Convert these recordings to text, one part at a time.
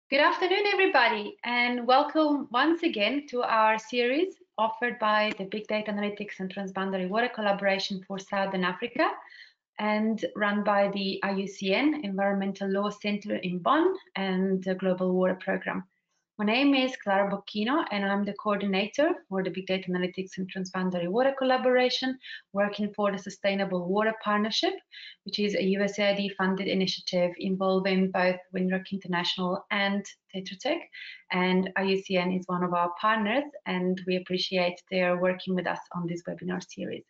Good afternoon, everybody, and welcome once again to our series offered by the Big Data Analytics and Transboundary Water Collaboration for Southern Africa and run by the IUCN Environmental Law Center in Bonn and the Global Water Program. My name is Clara Bocchino, and I'm the coordinator for the Big Data Analytics and Transboundary Water Collaboration, working for the Sustainable Water Partnership, which is a USAID-funded initiative involving both Windrock International and Tetra Tech. And IUCN is one of our partners, and we appreciate their working with us on this webinar series.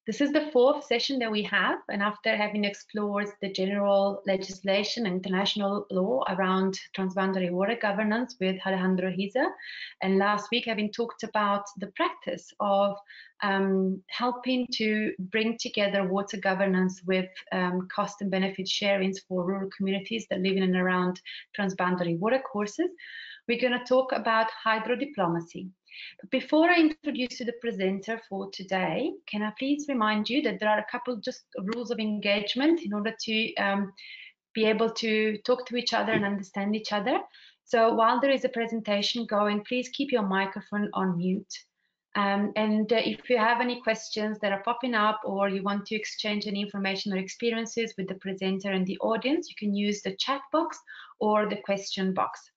This is the fourth session that we have, and after having explored the general legislation and international law around transboundary water governance with Alejandro Hiza, and last week having talked about the practice of helping to bring together water governance with cost and benefit sharings for rural communities that live in and around transboundary water courses, we're going to talk about hydrodiplomacy. But before I introduce you the presenter for today, can I please remind you that there are a couple just rules of engagement in order to be able to talk to each other and understand each other. So while there is a presentation going, please keep your microphone on mute. If you have any questions that are popping up or you want to exchange any information or experiences with the presenter and the audience, you can use the chat box or the question box.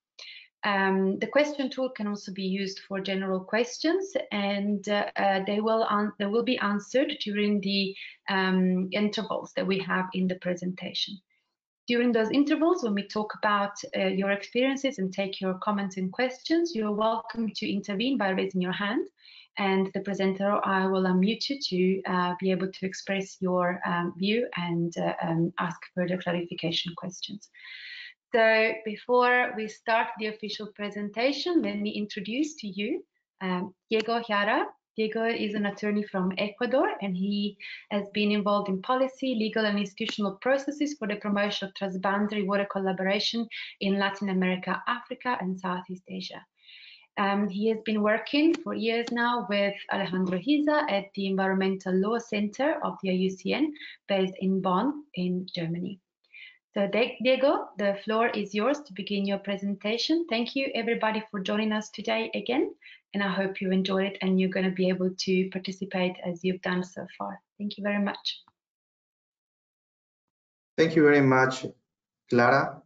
The question tool can also be used for general questions, and they will be answered during the intervals that we have in the presentation. During those intervals, when we talk about your experiences and take your comments and questions, you're welcome to intervene by raising your hand, and the presenter I will unmute you to be able to express your view and ask further clarification questions. So before we start the official presentation, let me introduce to you Diego Jara. Diego is an attorney from Ecuador, and he has been involved in policy, legal and institutional processes for the promotion of transboundary water collaboration in Latin America, Africa, and Southeast Asia. He has been working for years now with Alejandro Hiza at the Environmental Law Center of the IUCN, based in Bonn, in Germany. So Diego, the floor is yours to begin your presentation. Thank you everybody for joining us today again, and I hope you enjoyed it and you're going to be able to participate as you've done so far. Thank you very much. Thank you very much, Clara.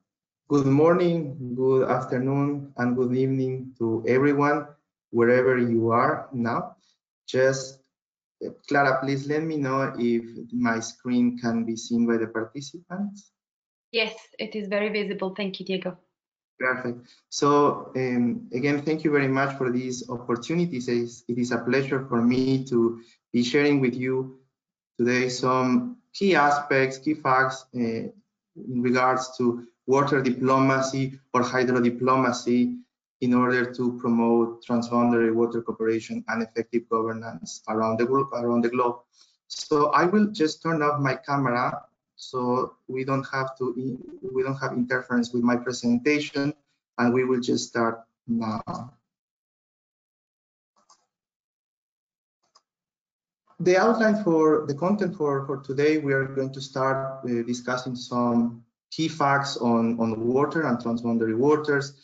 Good morning, good afternoon, and good evening to everyone, wherever you are now. Just, Clara, please let me know if my screen can be seen by the participants. Yes, it is very visible. Thank you, Diego. Perfect. So again, thank you very much for these opportunities. It is a pleasure for me to be sharing with you today some key aspects, key facts in regards to water diplomacy or hydrodiplomacy in order to promote transboundary water cooperation and effective governance around the globe. So I will just turn off my camera so we don't have interference with my presentation, and we will just start now. The outline for the content for today, we are going to start discussing some key facts on water and transboundary waters.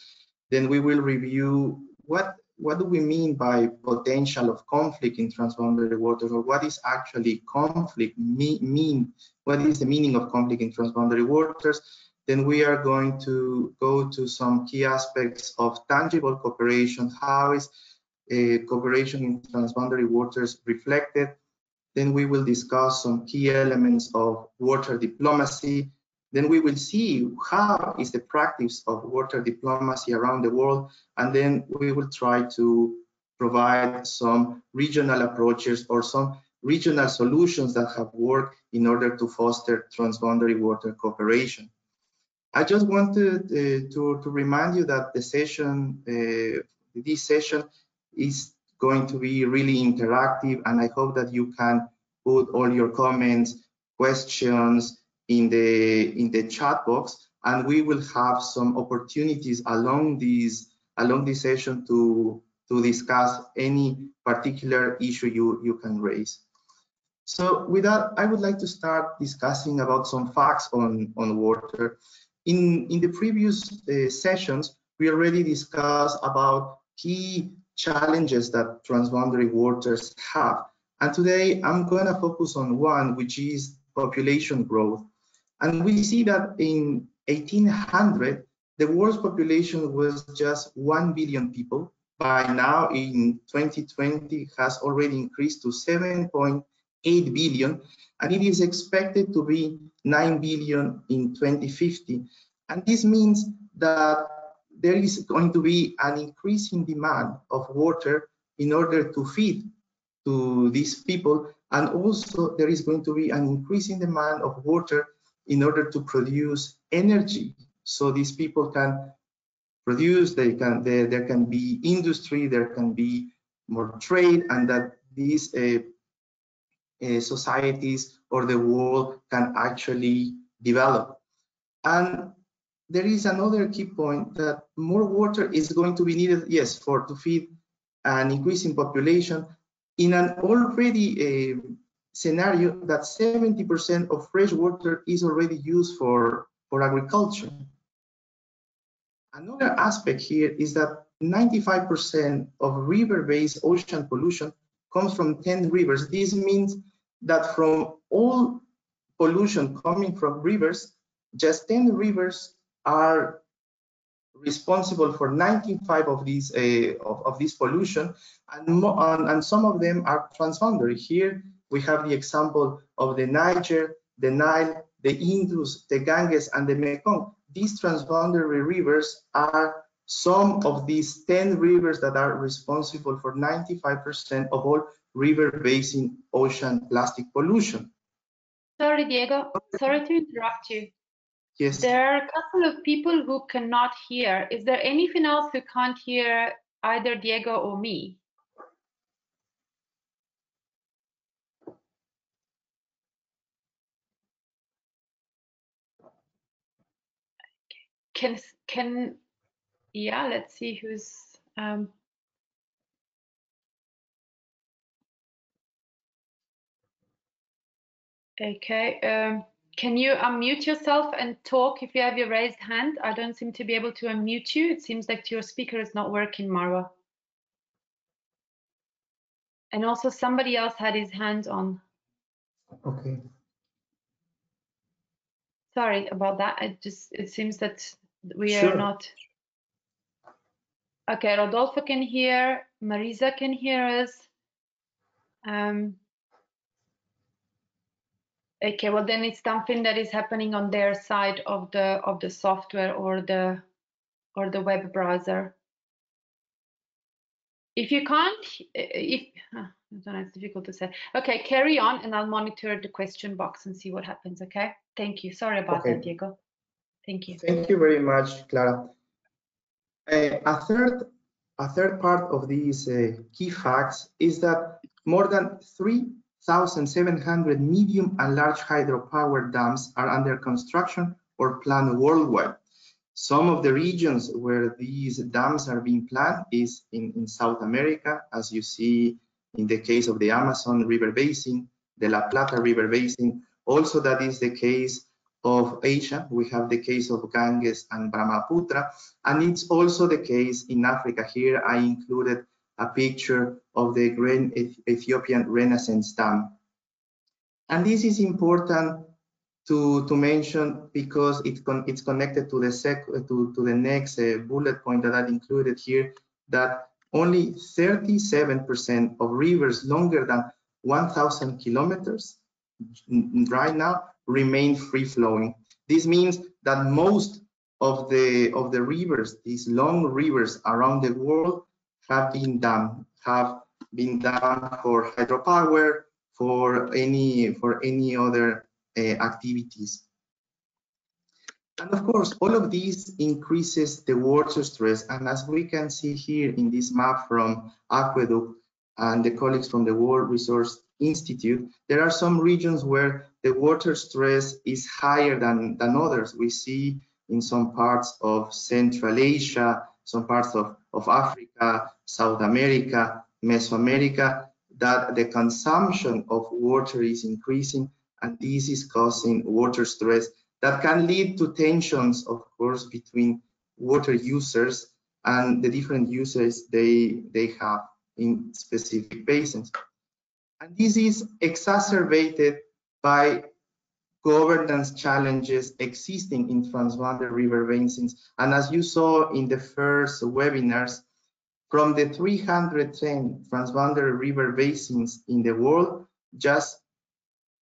Then we will review what do we mean by potential of conflict in transboundary waters, or what is actually conflict mean? What is the meaning of conflict in transboundary waters? Then we are going to go to some key aspects of tangible cooperation. How is cooperation in transboundary waters reflected? Then we will discuss some key elements of water diplomacy. Then we will see how is the practice of water diplomacy around the world, and then we will try to provide some regional approaches or some regional solutions that have worked in order to foster transboundary water cooperation. I just wanted to remind you that the session, this session is going to be really interactive, and I hope that you can put all your comments, questions in the chat box, and we will have some opportunities along this session to discuss any particular issue you can raise. So with that, I would like to start discussing about some facts on water. In the previous sessions, we already discussed about key challenges that transboundary waters have. And today I'm going to focus on one, which is population growth. And we see that in 1800, the world's population was just 1 billion people. By now, in 2020, has already increased to 7.8 billion, and it is expected to be 9 billion in 2050. And this means that there is going to be an increasing demand of water in order to feed to these people, and also there is going to be an increasing demand of water in order to produce energy, so these people can produce, there can be industry, there can be more trade, and that these societies or the world can actually develop. And there is another key point, that more water is going to be needed, yes, to feed an increasing population in an already scenario that 70% of fresh water is already used for agriculture. Another aspect here is that 95% of river-based ocean pollution comes from 10 rivers. This means that from all pollution coming from rivers, just 10 rivers are responsible for 95 of these of this pollution, and some of them are transboundary. Here we have the example of the Niger, the Nile, the Indus, the Ganges, and the Mekong. These transboundary rivers are some of these 10 rivers that are responsible for 95% of all river basin ocean plastic pollution. Sorry, Diego, sorry to interrupt you. Yes. There are a couple of people who cannot hear. Is there anything else who can't hear either Diego or me? Yeah, let's see who's okay. Can you unmute yourself and talk if you have your raised hand? I don't seem to be able to unmute you. It seems like your speaker is not working, Marwa. And also somebody else had his hand on. Okay. Sorry about that. It seems that we Sure. are not. Okay, Rodolfo can hear, Marisa can hear us. Okay, well then it's something that is happening on their side of the software or the web browser. If you can't, I don't know, it's difficult to say. Okay, carry on, and I'll monitor the question box and see what happens. Okay, thank you. Sorry about that, Diego. Thank you. Thank you very much, Clara. A third part of these key facts is that more than 3,700 medium and large hydropower dams are under construction or planned worldwide. Some of the regions where these dams are being planned is in South America, as you see in the case of the Amazon River Basin, the La Plata River Basin. Also, that is the case of Asia. We have the case of Ganges and Brahmaputra, and it's also the case in Africa. Here I included a picture of the Great Ethiopian Renaissance Dam. And this is important to mention because it's connected to the next bullet point that I included here, that only 37% of rivers longer than 1,000 kilometers right now remain free flowing. This means that most of the rivers, these long rivers around the world, have been dammed for hydropower, for any other activities. And of course, all of these increases the water stress. And as we can see here in this map from Aqueduct and the colleagues from the World Resource Institute, there are some regions where the water stress is higher than others. We see in some parts of Central Asia, some parts of Africa, South America, Mesoamerica, that the consumption of water is increasing, and this is causing water stress. that can lead to tensions, of course, between water users and the different uses they have in specific basins. And this is exacerbated by governance challenges existing in transboundary river basins. And as you saw in the first webinars, from the 310 transboundary river basins in the world, just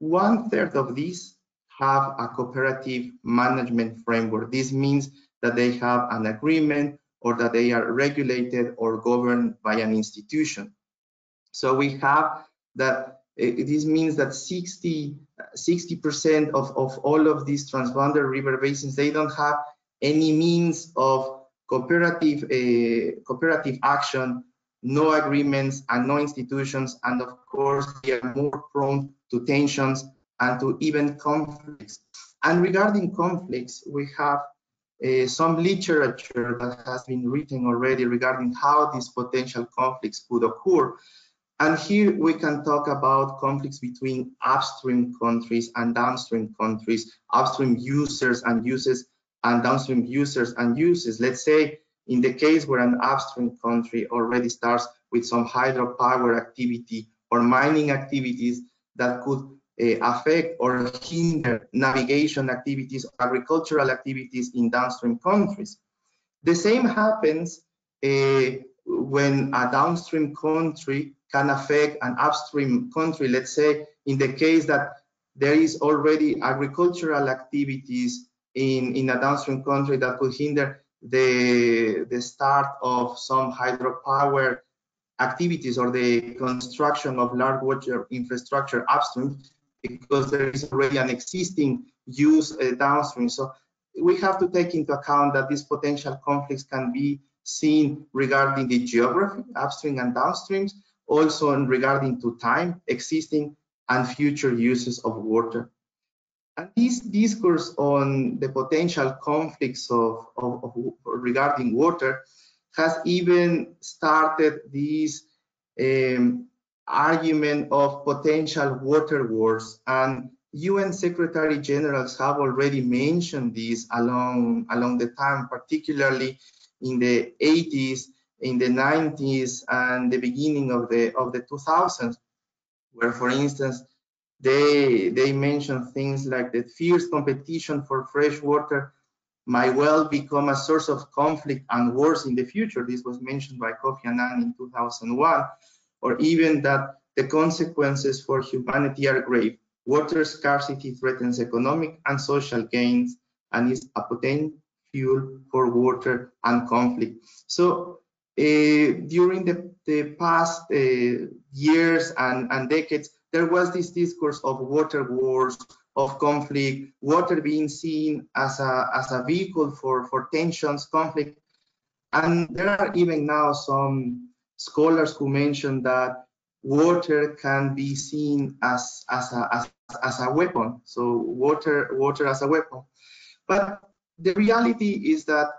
1/3 of these have a cooperative management framework. This means that they have an agreement or that they are regulated or governed by an institution. So we have that. This means that 60% of all of these transboundary river basins, they don't have any means of cooperative action, no agreements and no institutions, and of course they are more prone to tensions and to even conflicts. And regarding conflicts, we have some literature that has been written already regarding how these potential conflicts could occur. And here we can talk about conflicts between upstream countries and downstream countries, upstream users and uses, and downstream users and uses. Let's say in the case where an upstream country already starts with some hydropower activity or mining activities that could affect or hinder navigation activities, agricultural activities in downstream countries. The same happens when a downstream country can affect an upstream country. Let's say in the case that there is already agricultural activities in a downstream country that could hinder the start of some hydropower activities or the construction of large water infrastructure upstream, because there is already an existing use downstream. So we have to take into account that these potential conflicts can be seen regarding the geography, upstream and downstreams, also regarding to time, existing and future uses of water. And this discourse on the potential conflicts regarding water has even started this argument of potential water wars, and UN Secretary Generals have already mentioned this along the time, particularly in the 80s, in the 90s, and the beginning of the 2000s, where, for instance, they mention things like the fierce competition for fresh water might well become a source of conflict and wars in the future. This was mentioned by Kofi Annan in 2001, or even that the consequences for humanity are grave. Water scarcity threatens economic and social gains and is a potent fuel for water and conflict. So during the past years and decades, there was this discourse of water wars, of conflict, water being seen as a vehicle for tensions, conflict. And there are even now some scholars who mention that water can be seen as a weapon. So water as a weapon. But the reality is that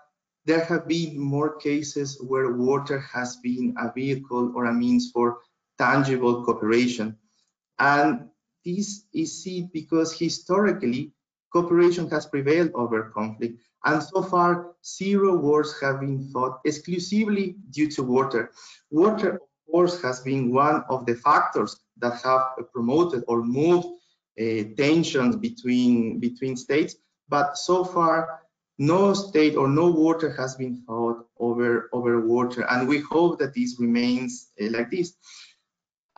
there have been more cases where water has been a vehicle or a means for tangible cooperation. And this is seen because historically, cooperation has prevailed over conflict. And so far, 0 wars have been fought exclusively due to water. Water, of course, has been one of the factors that have promoted or moved tensions between states. But so far, no state or no water has been fought over water. And we hope that this remains like this.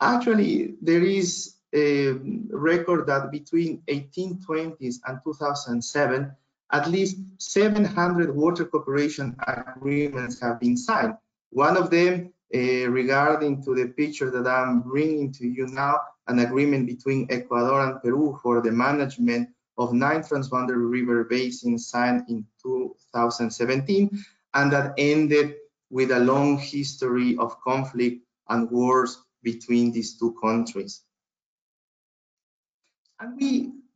Actually, there is a record that between 1820s and 2007, at least 700 water cooperation agreements have been signed. One of them, regarding to the picture that I'm bringing to you now, an agreement between Ecuador and Peru for the management of 9 transboundary river basins, signed in 2017, and that ended with a long history of conflict and wars between these two countries. And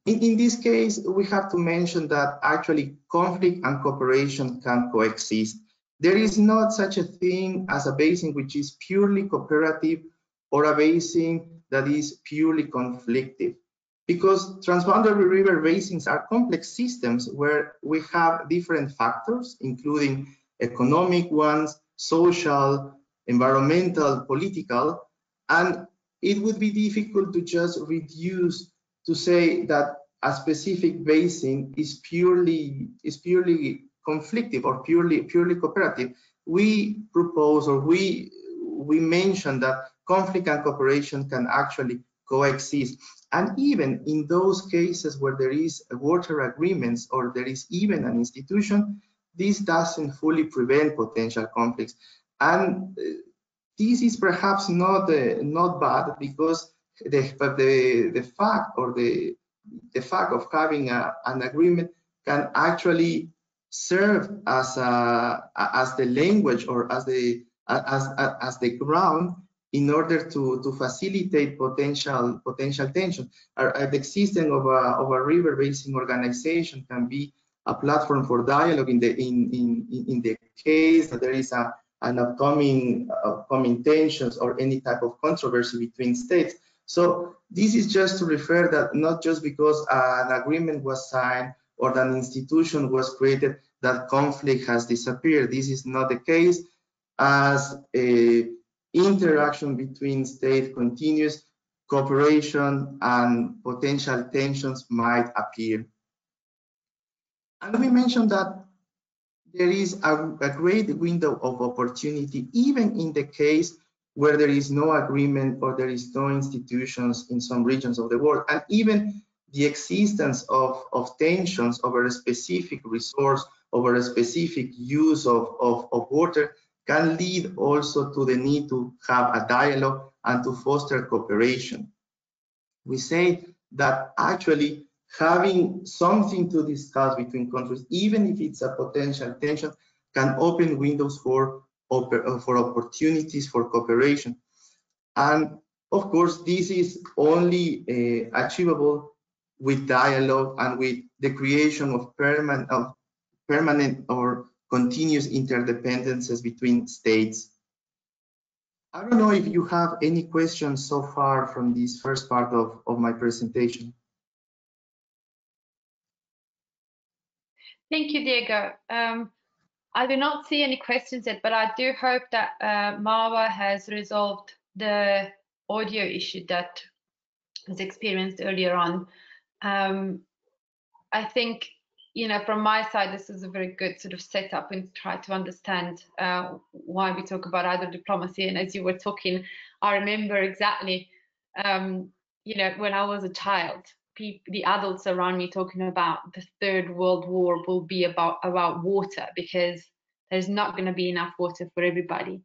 in this case, we have to mention that actually conflict and cooperation can coexist. There is not such a thing as a basin which is purely cooperative or a basin that is purely conflictive, because transboundary river basins are complex systems where we have different factors, including economic ones, social, environmental, political, and it would be difficult to just reduce to say that a specific basin is purely conflictive or purely cooperative. We propose, or we mention that conflict and cooperation can actually coexist. And even in those cases where there is a water agreements or there is even an institution, this doesn't fully prevent potential conflicts. And this is perhaps not bad, because the fact of having an agreement can actually serve as the language or as the ground in order to facilitate potential tension. The existence of a river basin organization can be a platform for dialogue in the case that there is an upcoming tensions or any type of controversy between states. So this is just to refer that not just because an agreement was signed or an institution was created that conflict has disappeared. This is not the case. As interaction between states continues, cooperation and potential tensions might appear. And we mentioned that there is a great window of opportunity, even in the case where there is no agreement or there is no institutions in some regions of the world, and even the existence of tensions over a specific resource, over a specific use of water, can lead also to the need to have a dialogue and to foster cooperation. We say that actually having something to discuss between countries, even if it's a potential tension, can open windows for opportunities for cooperation. And of course, this is only achievable with dialogue and with the creation of permanent or continuous interdependencies between states. I don't know if you have any questions so far from this first part of my presentation. Thank you, Diego. I do not see any questions yet, but I do hope that Marwa has resolved the audio issue that was experienced earlier on. I think, you know, from my side, this is a very good sort of setup and try to understand why we talk about hydrodiplomacy. And as you were talking, I remember exactly, you know, when I was a child, the adults around me talking about the Third World War will be about water, because there's not going to be enough water for everybody.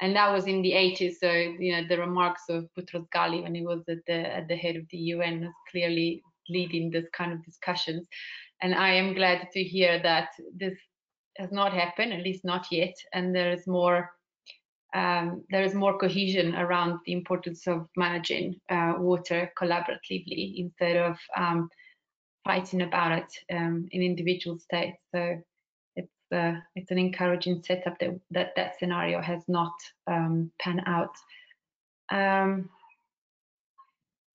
And that was in the 80s. So, you know, the remarks of Boutros Ghali when he was at the head of the UN was clearly leading this kind of discussions. And I am glad to hear that this has not happened, at least not yet. And there is more cohesion around the importance of managing water collaboratively instead of fighting about it in individual states. So it's an encouraging setup that scenario has not panned out.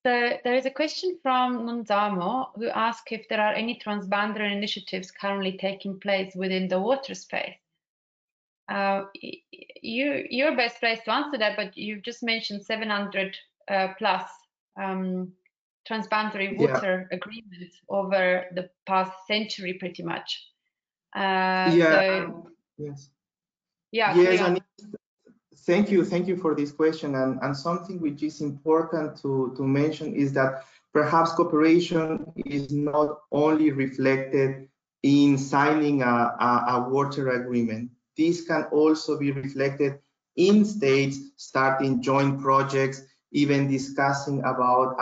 So there is a question from Nunzamo, who asks if there are any transboundary initiatives currently taking place within the water space. You're best placed to answer that, but you've just mentioned 700 plus transboundary water agreements over the past century, pretty much. Thank you for this question. And something which is important to mention is that perhaps cooperation is not only reflected in signing a water agreement. This can also be reflected in states starting joint projects, even discussing about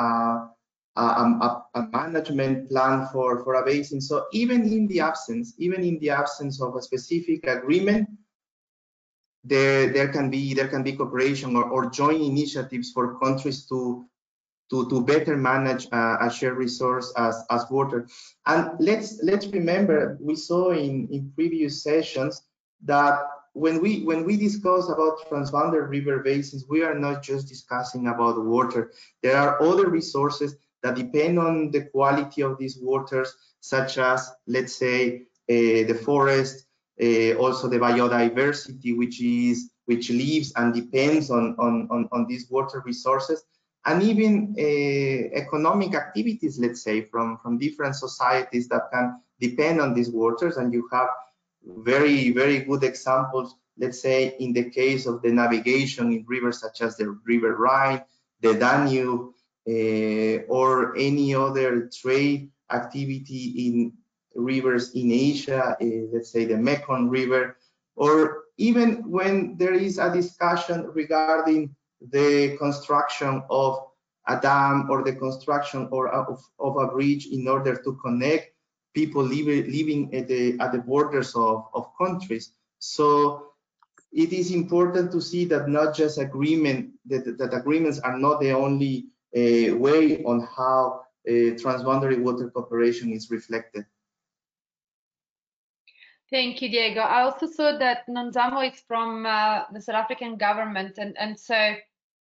a management plan for a basin. So even in the absence of a specific agreement, there can be cooperation or joint initiatives for countries to better manage a shared resource as water. And let's remember, we saw in previous sessions that when we discuss about transboundary river basins, we are not just discussing about water. There are other resources that depend on the quality of these waters, such as, let's say, the forest, also the biodiversity, which lives and depends on these water resources, and even economic activities, let's say, from different societies that can depend on these waters. And you have very, very good examples, let's say, in the case of the navigation in rivers such as the River Rhine, the Danube, or any other trade activity in rivers in Asia, let's say the Mekong River, or even when there is a discussion regarding the construction of a dam or the construction of a bridge in order to connect people living at the borders of countries. So it is important to see that not just that agreements are not the only way on how transboundary water cooperation is reflected. Thank you, Diego. I also saw that Nonzamo is from the South African government, and so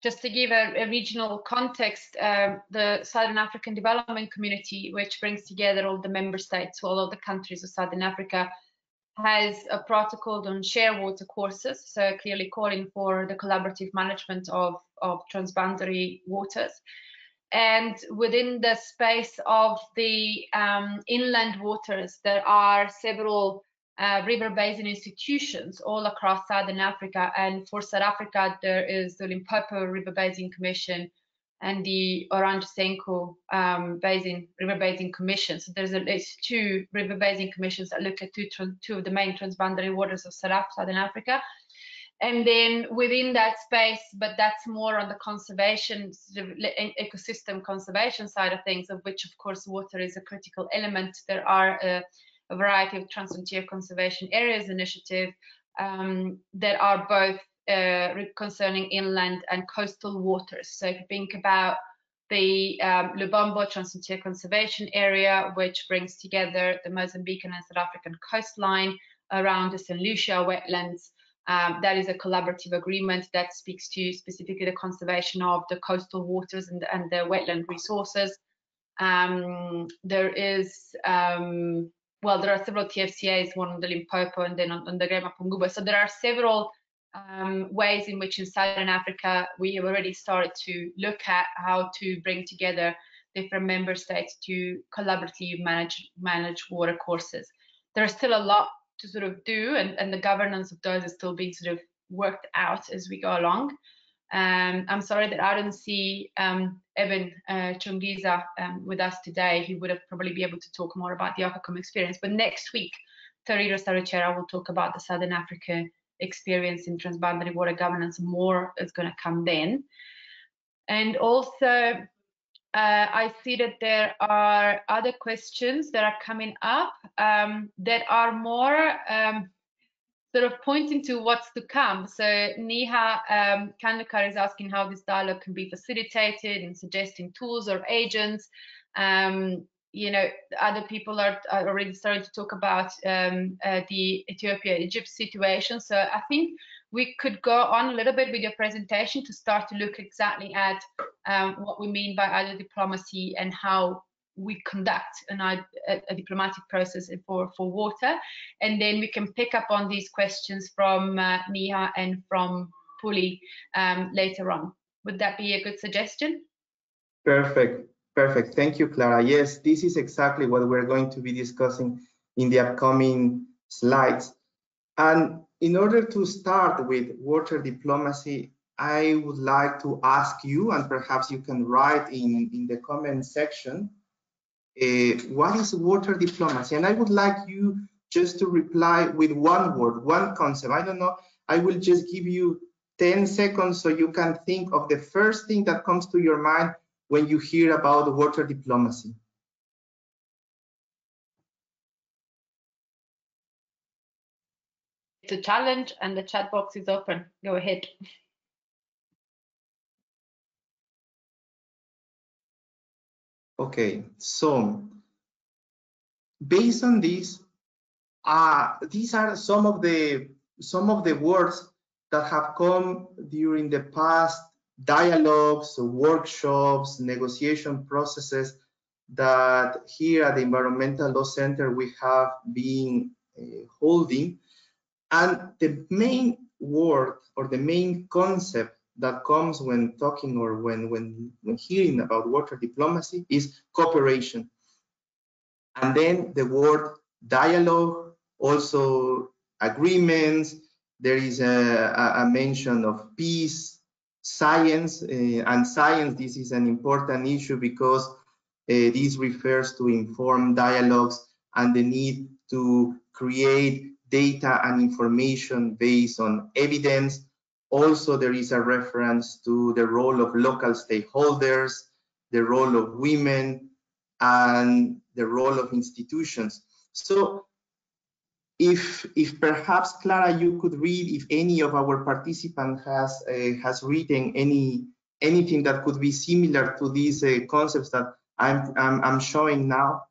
just to give a regional context, the Southern African Development Community, which brings together all the member states, all of the countries of Southern Africa, has a protocol on share water courses, so clearly calling for the collaborative management of transboundary waters. And within the space of the inland waters, there are several river basin institutions all across Southern Africa. And for South Africa, there is the Limpopo River Basin Commission and the Orange Senko River Basin Commission. So there's at least 2 river basin commissions that look at two of the main transboundary waters of Southern Africa. And then within that space, but that's more on the conservation, ecosystem conservation side of things, of which, of course, water is a critical element. There are a variety of Transfrontier Conservation Areas initiative that are both concerning inland and coastal waters. So if you think about the Lubombo Transfrontier Conservation Area, which brings together the Mozambican and South African coastline around the St. Lucia wetlands, that is a collaborative agreement that speaks to specifically the conservation of the coastal waters and the wetland resources. There is well, there are several TFCAs, one on the Limpopo and then on the Great Mapungubwe. So there are several ways in which in Southern Africa we have already started to look at how to bring together different member states to collaboratively manage water courses. There is still a lot to sort of do, and the governance of those is still being sort of worked out as we go along. I'm sorry that I don't see Evan Chungiza with us today. He would have probably be able to talk more about the Ocacom experience. But next week, Toriro Saruchera will talk about the Southern Africa experience in transboundary water governance. More is going to come then. And also, I see that there are other questions that are coming up that are more sort of pointing to what's to come. So Niha Kandakar is asking how this dialogue can be facilitated and suggesting tools or agents. You know, other people are already starting to talk about the Ethiopia-Egypt situation. So I think we could go on a little bit with your presentation to start to look exactly at what we mean by hydrodiplomacy and how we conduct a diplomatic process for water, and then we can pick up on these questions from Niha and from Puli later on. Would that be a good suggestion? Perfect. Perfect. Thank you, Clara. Yes, this is exactly what we're going to be discussing in the upcoming slides. And in order to start with water diplomacy, I would like to ask you, and perhaps you can write in the comment section, what is water diplomacy? And I would like you just to reply with one word, one concept. I don't know, I will just give you 10 seconds so you can think of the first thing that comes to your mind when you hear about water diplomacy. It's a challenge and the chat box is open. Go ahead. Okay, so based on this, these are some of the words that have come during the past dialogues, workshops, negotiation processes that here at the Environmental Law Center we have been holding. And the main word or the main concept that comes when talking or when hearing about water diplomacy is cooperation. And then the word dialogue, also agreements. There is a mention of peace, science, and science. This is an important issue because this refers to informed dialogues and the need to create data and information based on evidence. Also, there is a reference to the role of local stakeholders, the role of women, and the role of institutions. So if perhaps Clara, you could read if any of our participants has written anything that could be similar to these concepts that I'm showing now.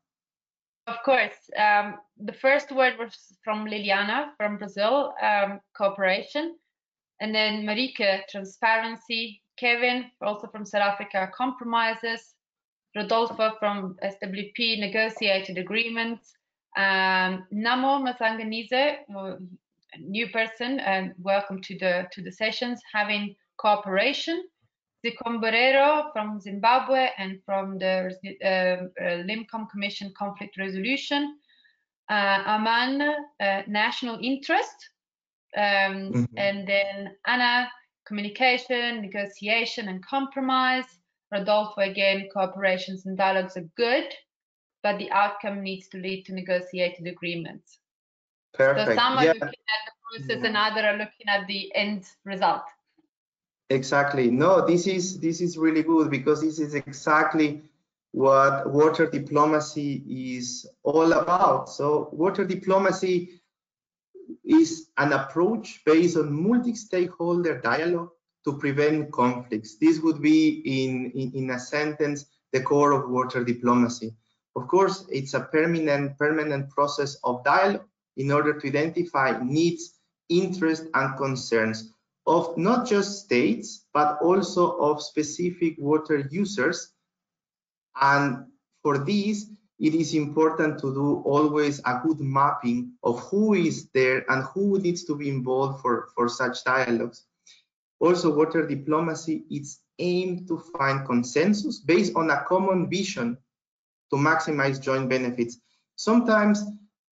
Of course. The first word was from Liliana from Brazil, cooperation. And then Marike, transparency. Kevin, also from South Africa, compromises. Rodolfo from SWP, negotiated agreements. Namo Masanganize, a new person, and welcome to the sessions, having cooperation. Zikomborero from Zimbabwe and from the LIMCOM Commission Conflict Resolution. Aman, national interest. And then Anna, communication, negotiation, and compromise. Rodolfo, again, cooperations and dialogues are good, but the outcome needs to lead to negotiated agreements. Perfect. So some are looking at the process and others are looking at the end result. Exactly. No, this is really good because this is exactly what water diplomacy is all about. So water diplomacy is an approach based on multi-stakeholder dialogue to prevent conflicts. This would be, in a sentence, the core of water diplomacy. Of course, it's a permanent process of dialogue in order to identify needs, interests, and concerns of not just states, but also of specific water users. And for this, it is important to do always a good mapping of who is there and who needs to be involved for such dialogues. Also, water diplomacy is aimed to find consensus based on a common vision to maximize joint benefits. Sometimes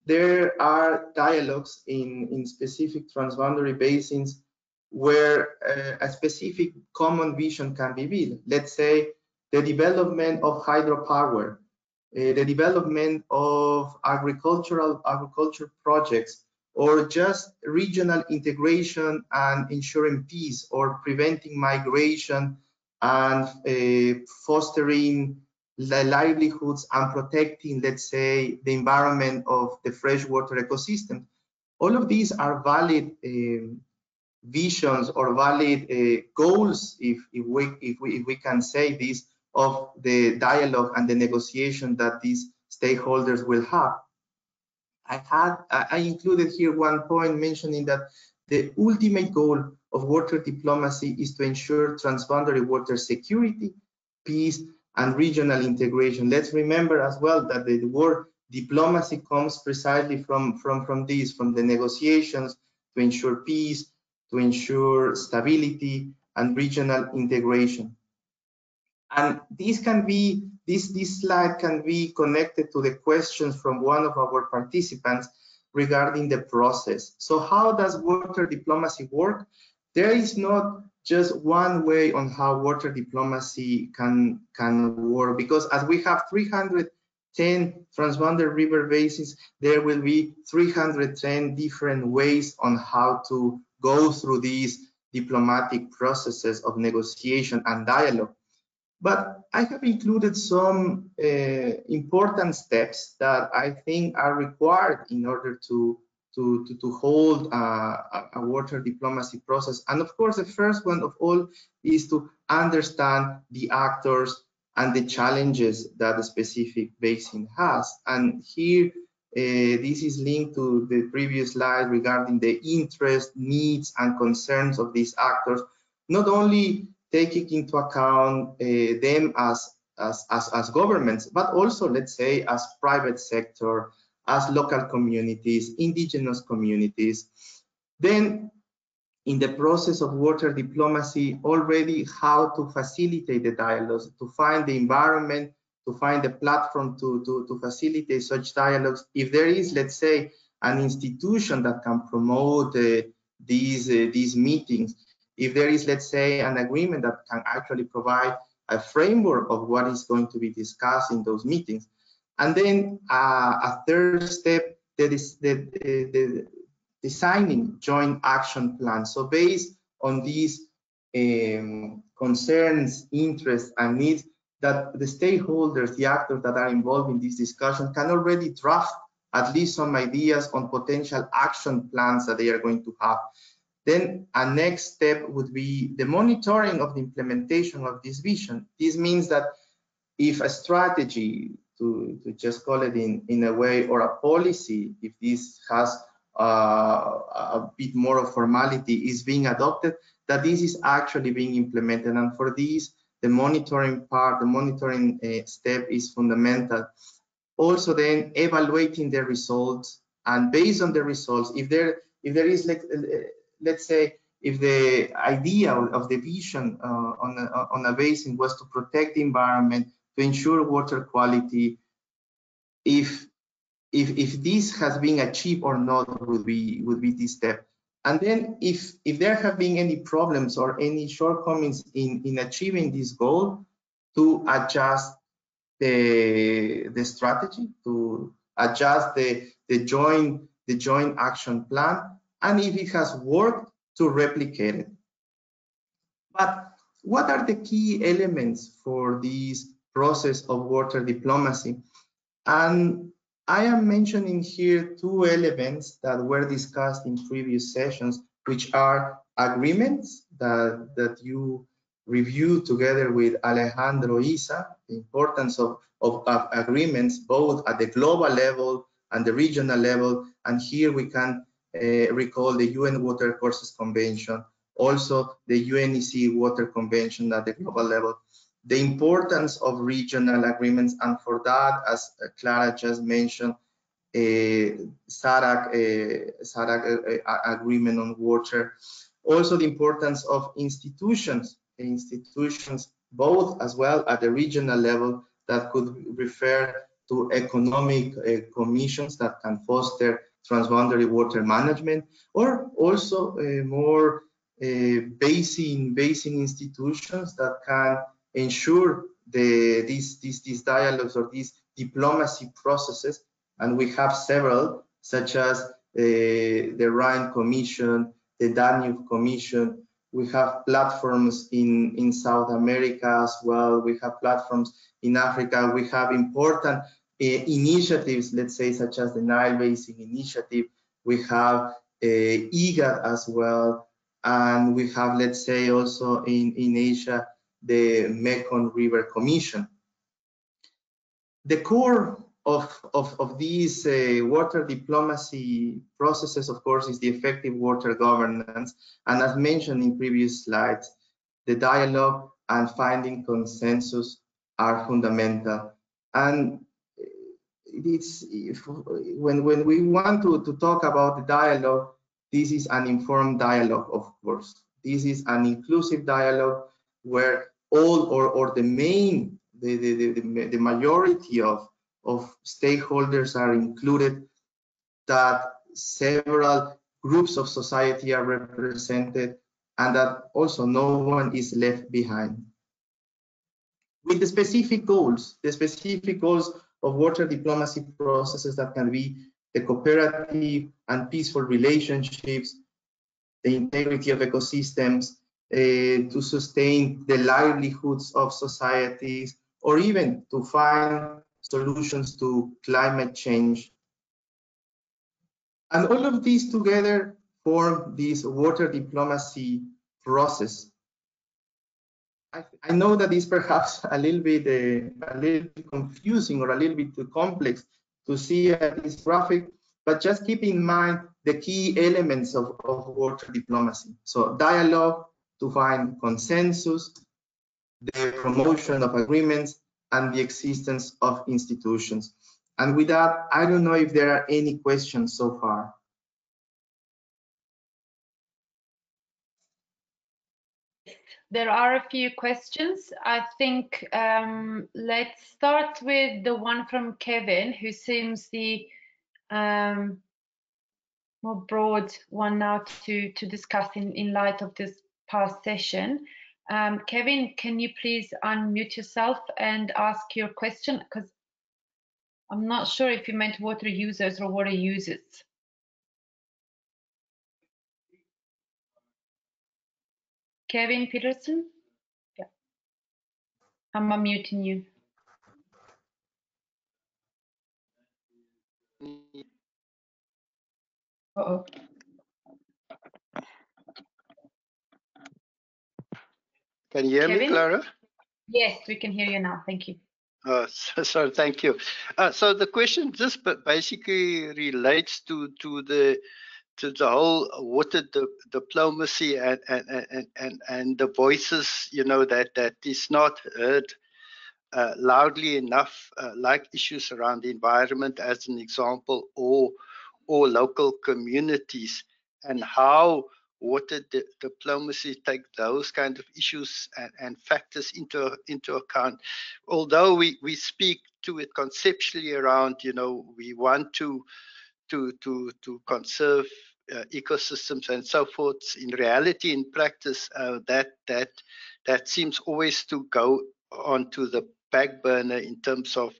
there are dialogues in specific transboundary basins where a specific common vision can be built. Let's say the development of hydropower, the development of agriculture projects, or just regional integration and ensuring peace, or preventing migration and fostering the livelihoods and protecting, let's say, the environment of the freshwater ecosystem. All of these are valid visions or valid goals, if we can say this, of the dialogue and the negotiation that these stakeholders will have. I included here one point mentioning that the ultimate goal of water diplomacy is to ensure transboundary water security, peace, and regional integration. Let's remember as well that the word diplomacy comes precisely from the negotiations to ensure peace, to ensure stability and regional integration. And this slide can be connected to the questions from one of our participants regarding the process. So how does water diplomacy work? There is not just one way on how water diplomacy can work, because as we have 310 transboundary river basins, there will be 310 different ways on how to go through these diplomatic processes of negotiation and dialogue. But I have included some important steps that I think are required in order to hold a water diplomacy process. And of course, the first one of all is to understand the actors and the challenges that a specific basin has. And here, this is linked to the previous slide regarding the interest, needs, and concerns of these actors, not only taking into account them as governments, but also, let's say, as private sector, as local communities, indigenous communities. Then in the process of water diplomacy, already how to facilitate the dialogues, to find the environment, to find the platform to facilitate such dialogues. If there is, let's say, an institution that can promote these meetings, if there is, let's say, an agreement that can actually provide a framework of what is going to be discussed in those meetings. And then a third step, that is the designing joint action plans. So based on these concerns, interests, and needs, that the stakeholders, the actors that are involved in this discussion can already draft at least some ideas on potential action plans that they are going to have. Then a next step would be the monitoring of the implementation of this vision. This means that if a strategy, to just call it in a way, or a policy, if this has a bit more of formality, is being adopted, that this is actually being implemented. And for this, the monitoring part, the monitoring step is fundamental. Also then evaluating the results, and based on the results, if there is, like, let's say, if the idea of the vision on a basin was to protect the environment, to ensure water quality, if this has been achieved or not, would be this step. And then if there have been any problems or any shortcomings in achieving this goal, to adjust the strategy, to adjust the joint action plan, and if it has worked, to replicate it. But what are the key elements for this process of water diplomacy? And I am mentioning here two elements that were discussed in previous sessions, which are agreements that you reviewed together with Alejandro Isa, the importance of agreements both at the global level and the regional level. And here we can recall the UN Water Courses Convention, also the UNEC Water Convention at the global level. The importance of regional agreements, and for that, as Clara just mentioned, SADC agreement on water. Also the importance of institutions both as well at the regional level, that could refer to economic commissions that can foster transboundary water management, or also more basin institutions that can ensure these dialogues or these diplomacy processes. And we have several, such as the Rhine Commission, the Danube Commission. We have platforms in South America as well. We have platforms in Africa. We have important initiatives, let's say, such as the Nile Basin Initiative. We have IGAD as well. And we have, let's say, also in Asia, the Mekong River Commission. The core of these water diplomacy processes, of course, is the effective water governance. And as mentioned in previous slides, the dialogue and finding consensus are fundamental. And it's when we want to talk about the dialogue, this is an informed dialogue, of course. This is an inclusive dialogue where all or the majority of stakeholders are included, that several groups of society are represented, and that also no one is left behind. With the specific goals of water diplomacy processes that can be the cooperative and peaceful relationships, the integrity of ecosystems, to sustain the livelihoods of societies, or even to find solutions to climate change. And all of these together form this water diplomacy process. I know that is perhaps a little bit confusing or a little bit too complex to see this graphic, but just keep in mind the key elements of water diplomacy. So dialogue, to find consensus, the promotion of agreements, and the existence of institutions. And with that, I don't know if there are any questions so far. There are a few questions. I think let's start with the one from Kevin, who seems the more broad one now to discuss in light of this past session. Kevin, can you please unmute yourself and ask your question? Because I'm not sure if you meant water users or water users. Kevin Peterson? Yeah. I'm unmuting you. Uh-oh. Can you hear Kevin? me, Clara? Yes, we can hear you now. Thank you. So thank you. So the question just basically relates to the whole water diplomacy and the voices, you know, that is not heard loudly enough, like issues around the environment, as an example, or local communities, and how water diplomacy take those kind of issues and factors into account. Although we speak to it conceptually around, you know, we want to conserve ecosystems and so forth. In reality, in practice, that seems always to go onto the back burner in terms of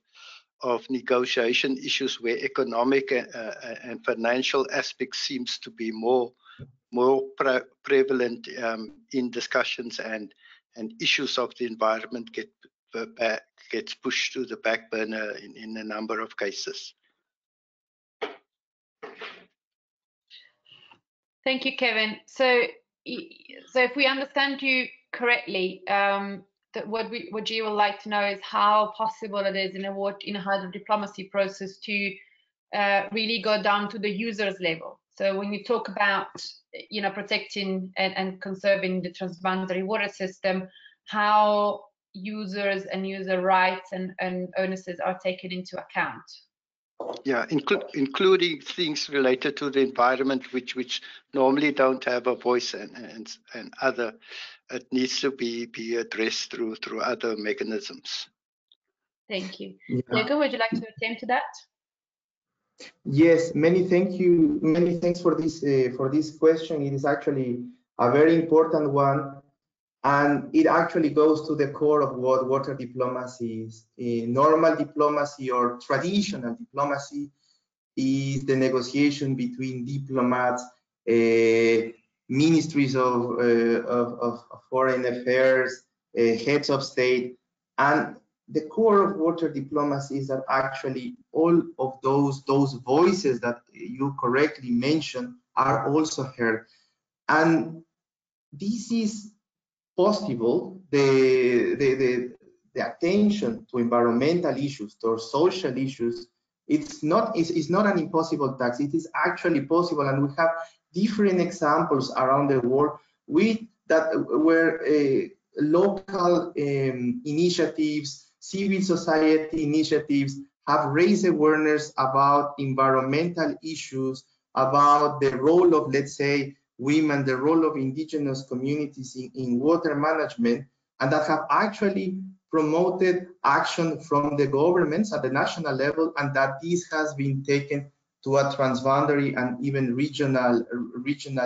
negotiation issues, where economic and financial aspects seems to be more prevalent in discussions, and issues of the environment gets pushed to the back burner in a number of cases. Thank you, Kevin. So if we understand you correctly, that what you would like to know is how possible it is in a hydrodiplomacy process to really go down to the user's level. So when you talk about, you know, protecting and conserving the transboundary water system, how users and user rights and onuses are taken into account. Yeah, including things related to the environment, which normally don't have a voice, and other. It needs to be addressed through other mechanisms. Thank you. Yeah. Diego, would you like to attend to that? Yes, many thanks for this question. It is actually a very important one, and it actually goes to the core of what water diplomacy is. Normal diplomacy or traditional diplomacy is the negotiation between diplomats, ministries of foreign affairs, heads of state, and the core of water diplomacy is that actually all of those voices that you correctly mentioned are also heard. And this is possible, the attention to environmental issues, to social issues, it's not an impossible task. It is actually possible, and we have different examples around the world where local initiatives, civil society initiatives have raised awareness about environmental issues, about the role of, let's say, women, the role of indigenous communities in water management, and that have actually promoted action from the governments at the national level, and that this has been taken to a transboundary and even regional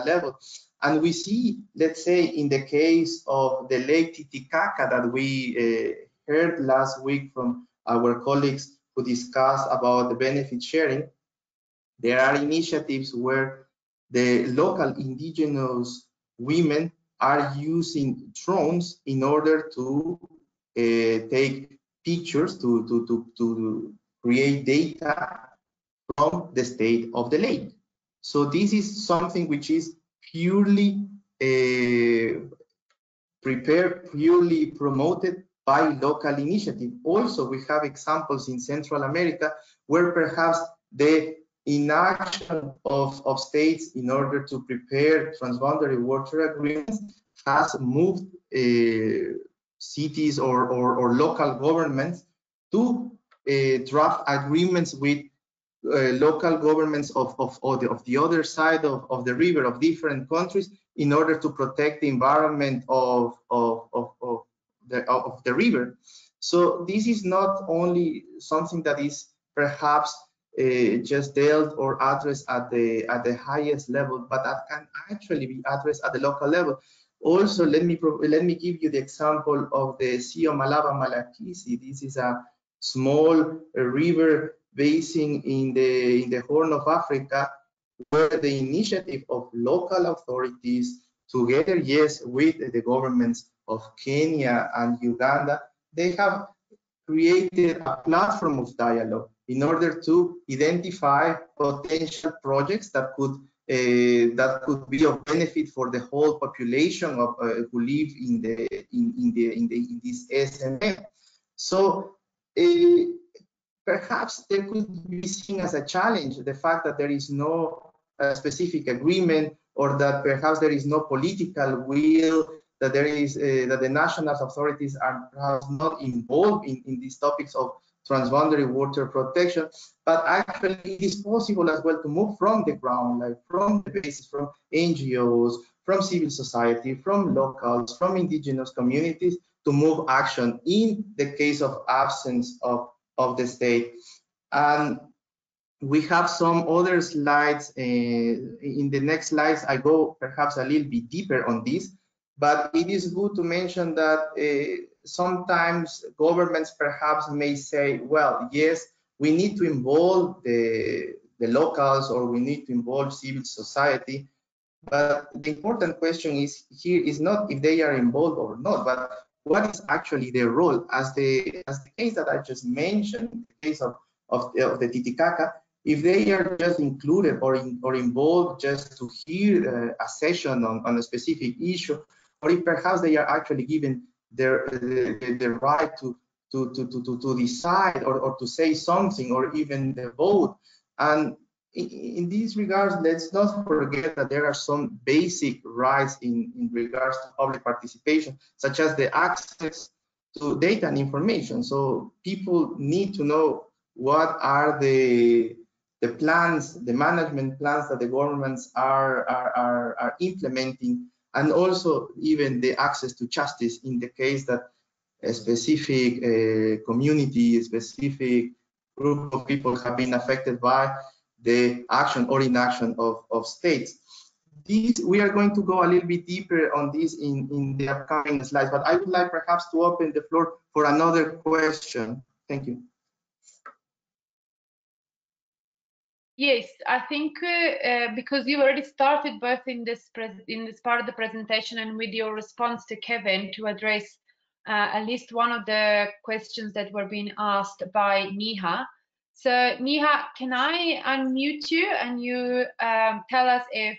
level. And we see, let's say, in the case of the Lake Titicaca that we heard last week from our colleagues who discussed about the benefit sharing, there are initiatives where the local indigenous women are using drones in order to take pictures to create data from the state of the lake. So this is something which is purely prepared, purely promoted by local initiative. Also, we have examples in Central America where perhaps the inaction of states in order to prepare transboundary water agreements has moved cities or local governments to draft agreements with local governments of the other side of the river, of different countries, in order to protect the environment of the river. So this is not only something that is perhaps just dealt or addressed at the highest level, but that can actually be addressed at the local level. Also, let me give you the example of the Sea of Malaba-Malakisi. This is a small river basin in the Horn of Africa, where the initiative of local authorities, together, yes, with the governments of Kenya and Uganda, they have created a platform of dialogue in order to identify potential projects that could be of benefit for the whole population of who live in this SMM. So perhaps there could be seen as a challenge the fact that there is no specific agreement, or that perhaps there is no political will, that there is that the national authorities are perhaps not involved in these topics of transboundary water protection. But actually it is possible as well to move from the ground, like from the basis, from NGOs, from civil society, from locals, from indigenous communities, to move action in the case of absence of the state. And we have some other slides. In the next slides, I go perhaps a little bit deeper on this, but it is good to mention that sometimes governments perhaps may say, well, yes, we need to involve the locals, or we need to involve civil society. But the important question is here is not if they are involved or not, but what is actually their role. As the case that I just mentioned, the case of the Titicaca, if they are just included or involved just to hear a session on a specific issue, or if perhaps they are actually given the right to decide or to say something, or even the vote. And in these regards, let's not forget that there are some basic rights in regards to public participation, such as the access to data and information. So people need to know what are the plans, the management plans that the governments are implementing, and also even the access to justice in the case that a specific community, a specific group of people have been affected by the action or inaction of states. We are going to go a little bit deeper on this in the upcoming slides, but I would like perhaps to open the floor for another question. Thank you. Yes, I think because you already started both in this part of the presentation and with your response to Kevin to address at least one of the questions that were being asked by Niha. So Niha, can I unmute you and you tell us if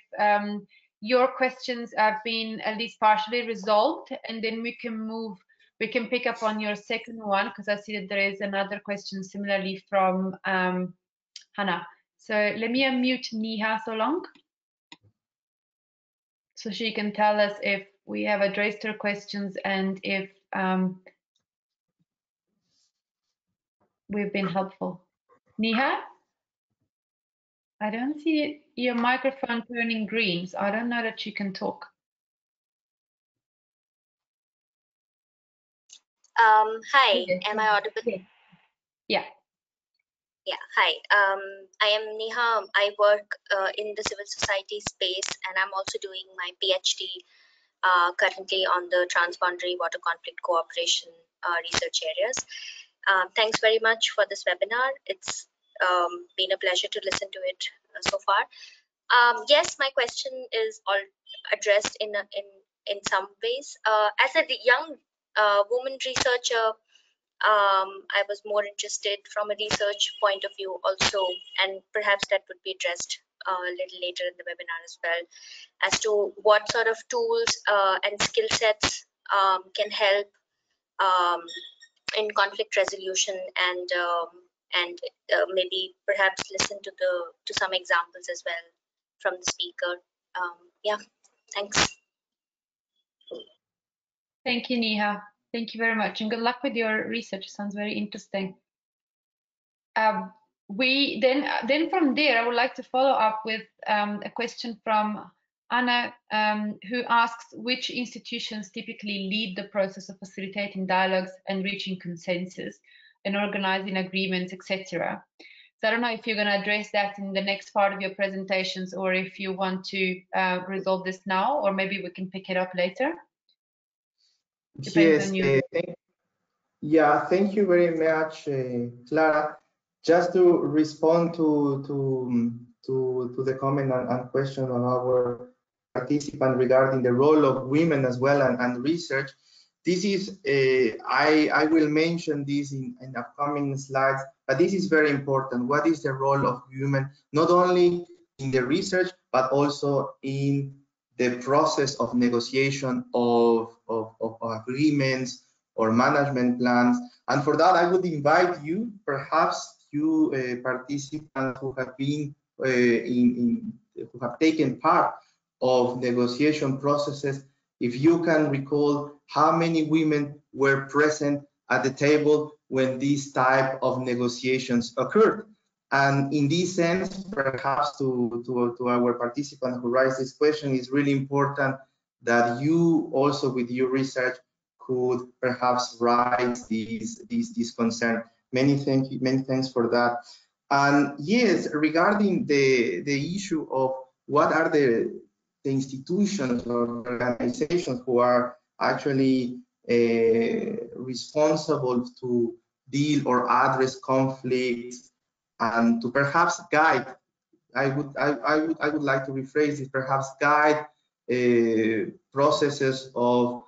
your questions have been at least partially resolved, and then we can pick up on your second one, because I see that there is another question similarly from Hannah. So let me unmute Niha so long, so she can tell us if we have addressed her questions and if we've been helpful. Niha, I don't see your microphone turning green, so I don't know that you can talk. Hi, Okay. am I audible? Yeah. Yeah, hi. I am Niha. I work in the civil society space, and I'm also doing my PhD currently on the transboundary water conflict cooperation research areas. Thanks very much for this webinar. It's been a pleasure to listen to it so far. Yes, my question is all addressed in some ways. As a young woman researcher, I was more interested from a research point of view also, and perhaps that would be addressed a little later in the webinar as well, as to what sort of tools and skill sets can help in conflict resolution, and maybe perhaps listen to some examples as well from the speaker. Yeah, thanks. Thank you, Neha. Thank you very much, and good luck with your research. It sounds very interesting. Then from there, I would like to follow up with a question from Anna, who asks which institutions typically lead the process of facilitating dialogues and reaching consensus and organizing agreements, etc. So I don't know if you're going to address that in the next part of your presentations, or if you want to resolve this now, or maybe we can pick it up later. Depends on you. Thank you very much, Clara. Just to respond to the comment and question of our participant regarding the role of women as well and research. This is, I will mention this in upcoming slides, but this is very important. What is the role of women, not only in the research, but also in the process of negotiation of agreements or management plans? And for that, I would invite you, perhaps you participants who have been who have taken part of negotiation processes, if you can recall how many women were present at the table when these type of negotiations occurred. And in this sense, perhaps to our participant who raised this question, is really important that you also with your research could perhaps raise these concerns. Many thanks for that. And yes, regarding the issue of what are the institutions or organizations who are actually responsible to deal or address conflicts and to perhaps guide, I would like to rephrase it, perhaps guide processes of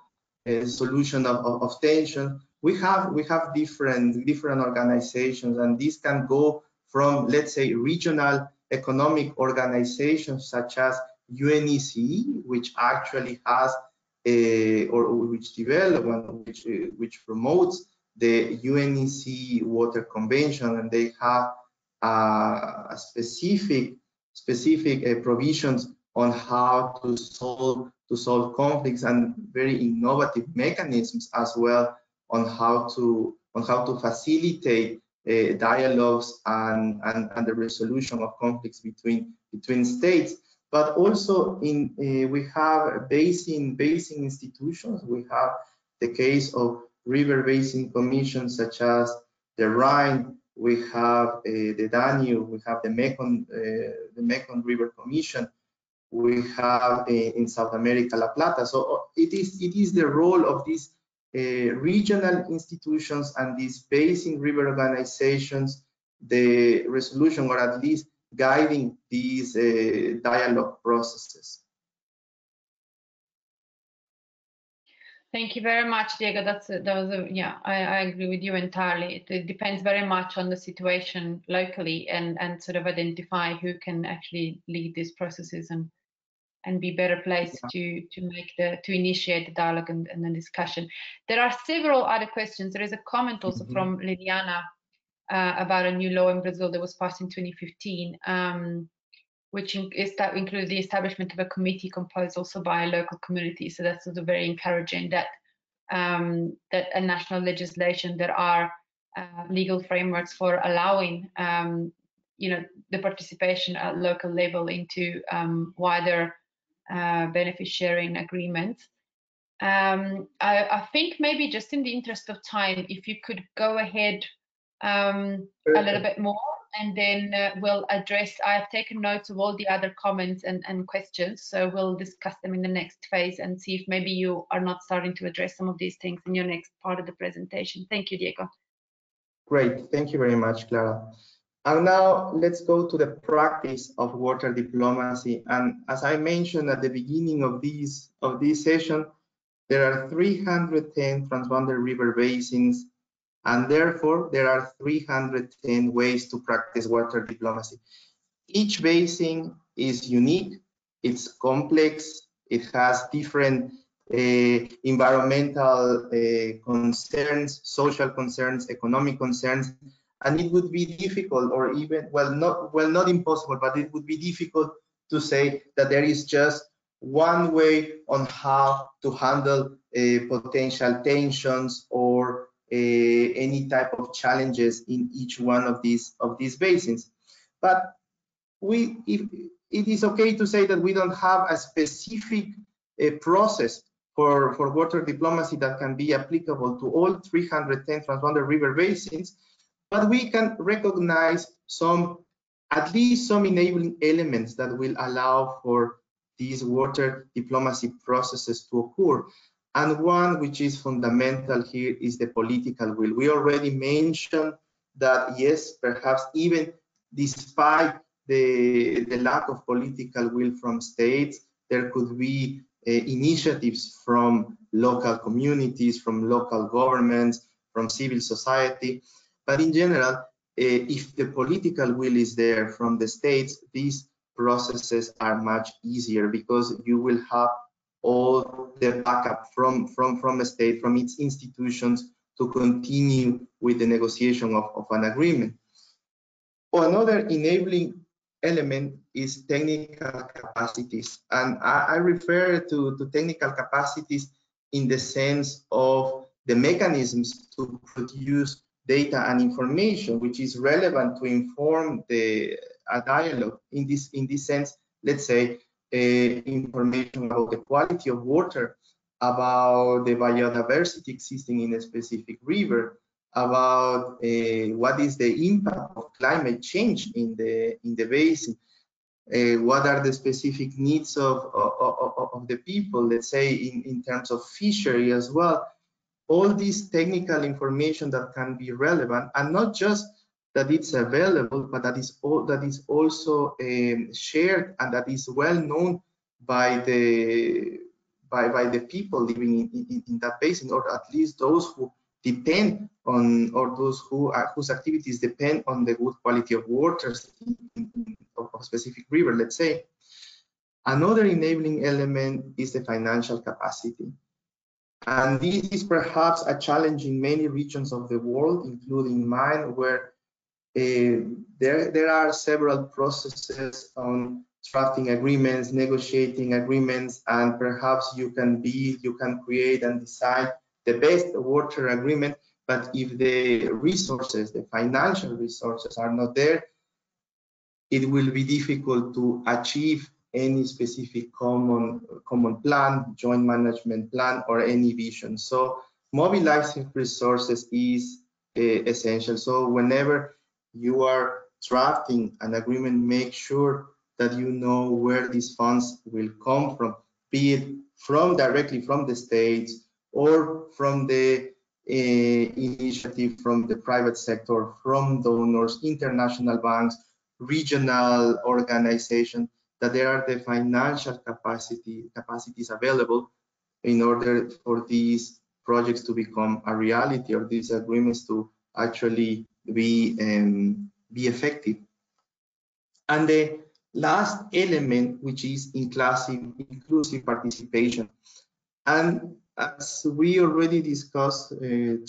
solution of tension. We have different organizations, and these can go from, let's say, regional economic organizations such as UNECE, which actually has or which developed which promotes the UNECE Water Convention, and they have a specific provisions on how to solve conflicts, and very innovative mechanisms as well on how to facilitate dialogues and the resolution of conflicts between states. But also in we have basin institutions. We have the case of river basin commissions such as the Rhine. We have the Danube. We have the Mekong River Commission. We have in South America La Plata. So it is the role of these regional institutions and these basin river organizations, the resolution, or at least guiding these dialogue processes. Thank you very much, Diego. I agree with you entirely. It depends very much on the situation locally, and sort of identify who can actually lead these processes and be better placed to initiate the dialogue and the discussion. There are several other questions. There is a comment also from Liliana about a new law in Brazil that was passed in 2015. Which includes the establishment of a committee composed also by a local community. So that's also very encouraging that that a national legislation, there are legal frameworks for allowing the participation at local level into wider benefit sharing agreements. I think maybe just in the interest of time, if you could go ahead a little bit more, and then we'll address, I've taken notes of all the other comments and questions, so we'll discuss them in the next phase and see if maybe you are not starting to address some of these things in your next part of the presentation. Thank you, Diego. Great, thank you very much, Clara. And now let's go to the practice of water diplomacy. And as I mentioned at the beginning of this session, there are 310 transboundary river basins, and therefore there are 310 ways to practice water diplomacy. Each basin is unique, it's complex, it has different environmental concerns, social concerns, economic concerns, and it would be difficult, or even, not impossible, but it would be difficult to say that there is just one way on how to handle potential tensions or any type of challenges in each one of these basins. But it is okay to say that we don't have a specific process for water diplomacy that can be applicable to all 310 transboundary river basins, but we can recognize at least some enabling elements that will allow for these water diplomacy processes to occur. And one which is fundamental here is the political will. We already mentioned that, yes, perhaps even despite the lack of political will from states, there could be initiatives from local communities, from local governments, from civil society. But in general, if the political will is there from the states, these processes are much easier because you will have all the backup from a state, from its institutions to continue with the negotiation of an agreement. Another enabling element is technical capacities. And I refer to technical capacities in the sense of the mechanisms to produce data and information, which is relevant to inform a dialogue. In this sense, let's say information about the quality of water, about the biodiversity existing in a specific river, about what is the impact of climate change in the basin, what are the specific needs of the people, let's say in terms of fishery as well. All this technical information that can be relevant, and not just that it's available, but that is also shared and that is well known by the people living in that basin, or at least those who depend on, or those whose activities depend on the good quality of waters of a specific river, let's say. Another enabling element is the financial capacity. And this is perhaps a challenge in many regions of the world, including mine, where there are several processes on drafting agreements, negotiating agreements, and perhaps you can create and design the best water agreement, but if the resources, the financial resources are not there, it will be difficult to achieve any specific common plan, joint management plan, or any vision. So mobilizing resources is essential. So whenever you are drafting an agreement, make sure that you know where these funds will come from, be it directly from the states or from the initiative from the private sector, from donors, international banks, regional organizations, that there are the financial capacities available in order for these projects to become a reality, or these agreements to actually be effective. And the last element, which is inclusive participation. And as we already discussed,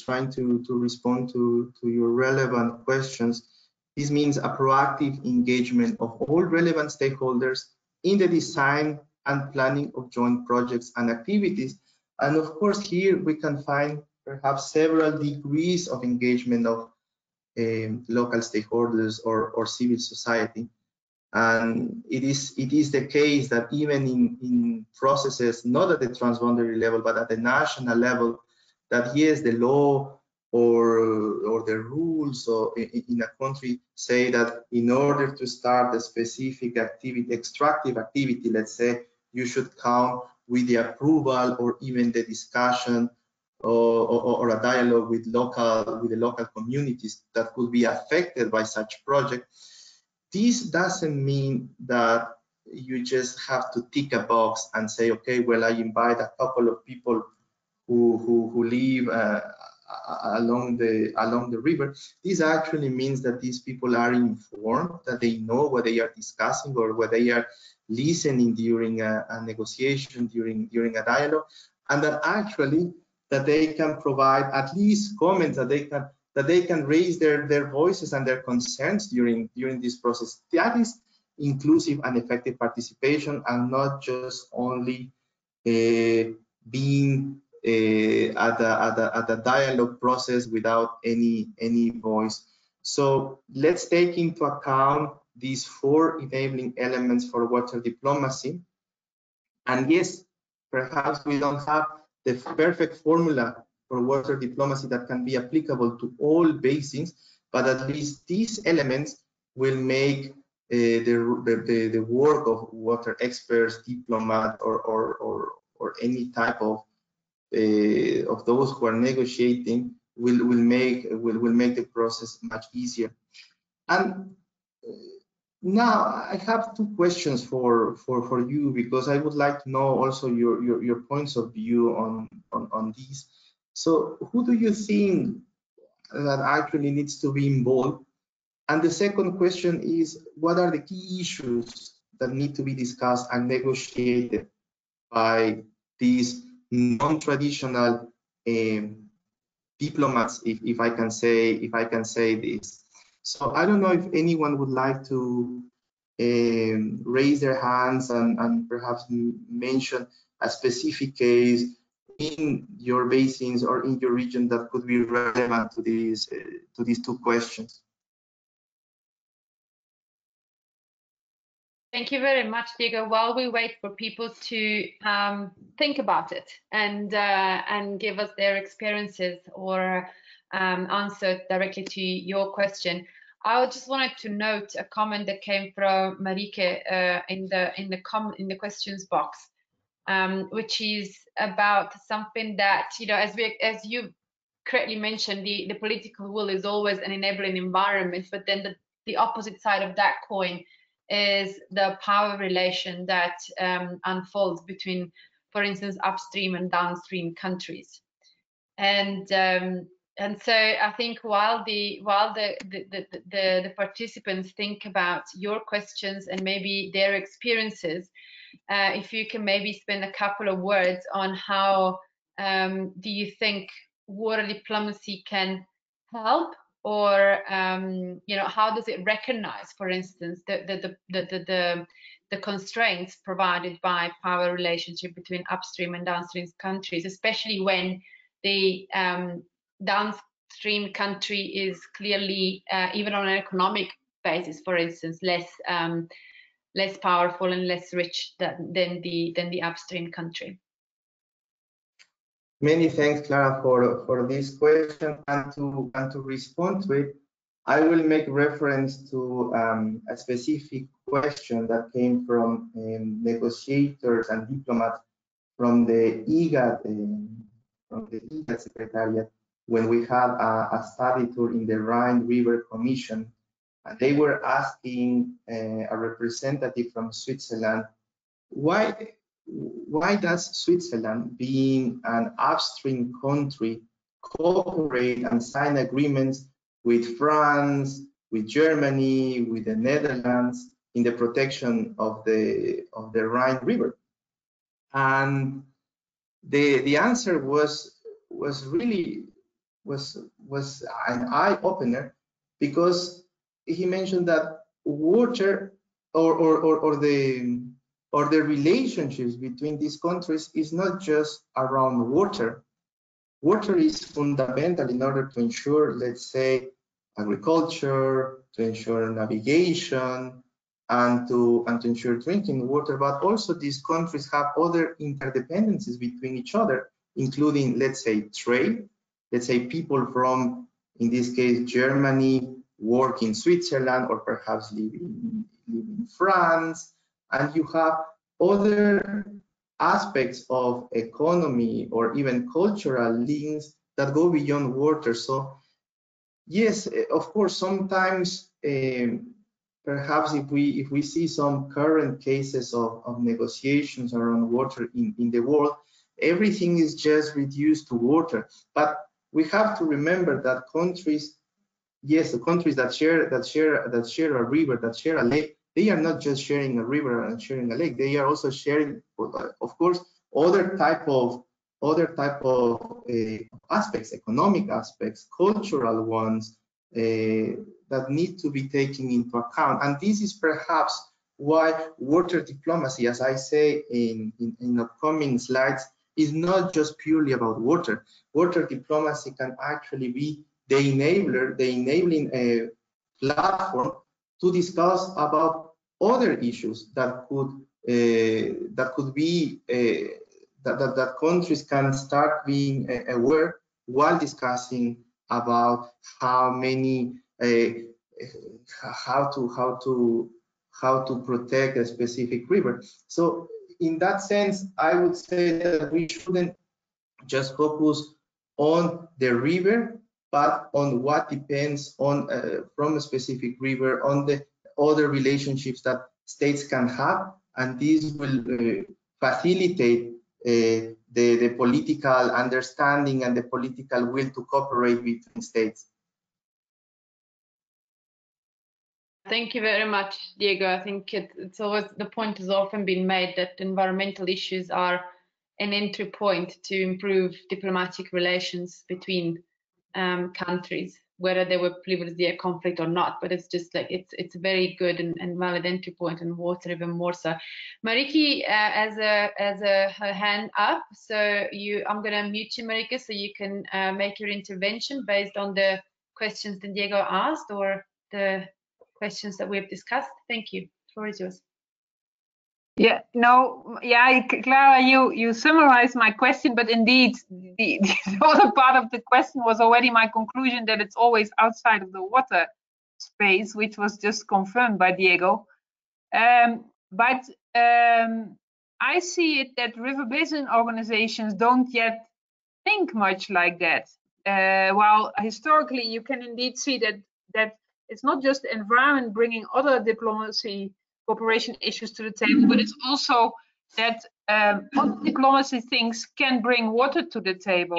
trying to respond to your relevant questions, this means a proactive engagement of all relevant stakeholders in the design and planning of joint projects and activities. And of course, here we can find perhaps several degrees of engagement of local stakeholders or civil society. And it is the case that even in processes, not at the transboundary level, but at the national level, that yes, the law or the rules in a country say that in order to start a specific activity, extractive activity, let's say, you should count with the approval or even the discussion or a dialogue with the local communities that could be affected by such project. This doesn't mean that you just have to tick a box and say, okay, well, I invite a couple of people who live along the river. This actually means that these people are informed, that they know what they are discussing or what they are listening during a negotiation, during a dialogue, and that actually that they can provide at least comments, that they can raise their voices and their concerns during this process. That is inclusive and effective participation, and not just only being at a dialogue process without any voice. So let's take into account these 4 enabling elements for water diplomacy. And yes, perhaps we don't have the perfect formula for water diplomacy that can be applicable to all basins, but at least these elements will make the work of water experts, diplomats, or any type of those who are negotiating will make the process much easier. And now I have 2 questions for you, because I would like to know also your points of view on these. So who do you think that actually needs to be involved? And the second question is, what are the key issues that need to be discussed and negotiated by these non-traditional diplomats, if I can say this? So I don't know if anyone would like to raise their hands and perhaps mention a specific case in your basins or in your region that could be relevant to these 2 questions. Thank you very much, Diego. While we wait for people to think about it and give us their experiences or answer directly to your question, I just wanted to note a comment that came from Marike in the questions box, which is about something that, you know, as you correctly mentioned, the political will is always an enabling environment, but then the opposite side of that coin is the power relation that unfolds between, for instance, upstream and downstream countries. And so I think while the participants think about your questions and maybe their experiences, if you can maybe spend a couple of words on how do you think water diplomacy can help, or you know, how does it recognize, for instance, the constraints provided by power relationship between upstream and downstream countries, especially when the downstream country is clearly, even on an economic basis, for instance, less powerful and less rich than the upstream country. Many thanks, Clara, for this question, and to respond to it, I will make reference to a specific question that came from negotiators and diplomats from the IGAD Secretariat when we had a study tour in the Rhine River Commission, and they were asking a representative from Switzerland, why does Switzerland, being an upstream country, cooperate and sign agreements with France, with Germany, with the Netherlands in the protection of the Rhine River? And the answer was really an eye-opener, because he mentioned that water or the relationships between these countries is not just around water. Water is fundamental in order to ensure, let's say, agriculture, to ensure navigation, and to ensure drinking water. But also these countries have other interdependencies between each other, including, let's say, trade. Let's say people from, in this case, Germany, work in Switzerland, or perhaps live in France. And you have other aspects of economy or even cultural links that go beyond water. So yes, of course, sometimes perhaps if we see some current cases of negotiations around water in the world, everything is just reduced to water. But we have to remember that countries, yes, the countries that share a river, that share a lake, they are not just sharing a river and sharing a lake. They are also sharing, of course, other type of aspects, economic aspects, cultural ones that need to be taken into account. And this is perhaps why water diplomacy, as I say in upcoming slides, is not just purely about water. Water diplomacy can actually be the enabler, the enabling platform to discuss about other issues that could be that countries can start being aware while discussing about how to protect a specific river. So in that sense, I would say that we shouldn't just focus on the river, but on what depends on from a specific river, on the other relationships that states can have, and this will facilitate the political understanding and the political will to cooperate between states. Thank you very much, Diego. I think it's always, the point has often been made that environmental issues are an entry point to improve diplomatic relations between countries, whether they were previously a conflict or not. But it's just like it's a very good and valid entry point, and water even more so. Mariki has her hand up, so I'm going to mute you, Marika, so you can make your intervention based on the questions that Diego asked or the questions that we've discussed. Thank you. The floor is yours. Yeah, no, yeah, Clara, you summarized my question, but indeed, the other part of the question was already my conclusion that it's always outside of the water space, which was just confirmed by Diego. But I see it that river basin organizations don't yet think much like that. While historically, you can indeed see that it's not just the environment bringing other diplomacy cooperation issues to the table, but it's also that what diplomacy things can bring water to the table.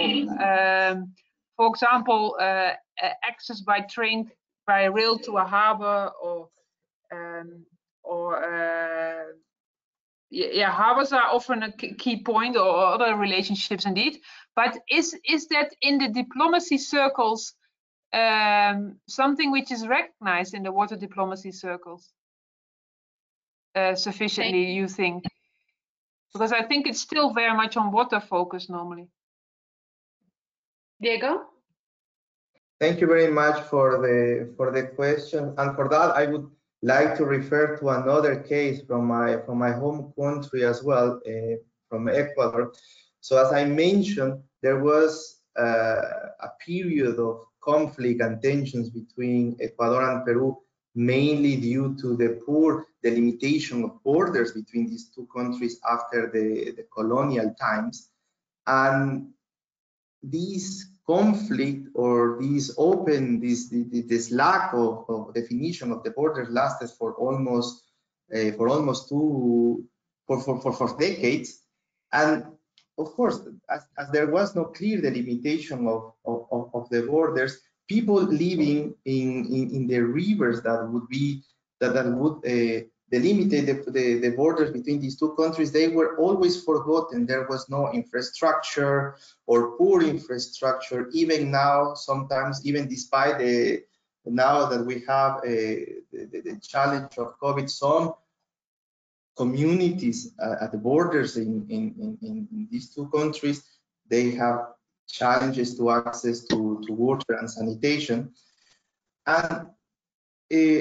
For example, access by train, by rail to a harbor, yeah, harbors are often a key point, or other relationships indeed. But is that in the diplomacy circles something which is recognized in the water diplomacy circles sufficiently, you think? Because I think it's still very much on water focus normally. Diego? Thank you very much for the question, and for that I would like to refer to another case from my home country as well, from Ecuador. So as I mentioned, there was a period of conflict and tensions between Ecuador and Peru, mainly due to the poor delimitation of borders between these two countries after the colonial times. And these conflict or this lack of definition of the borders lasted for almost decades. And of course, as there was no clear delimitation of the borders, people living in the rivers that would delimitate the borders between these two countries, they were always forgotten. There was no infrastructure or poor infrastructure. Even now, sometimes, even despite now that we have the challenge of COVID, some communities at the borders in these two countries, they have challenges to access to water and sanitation. And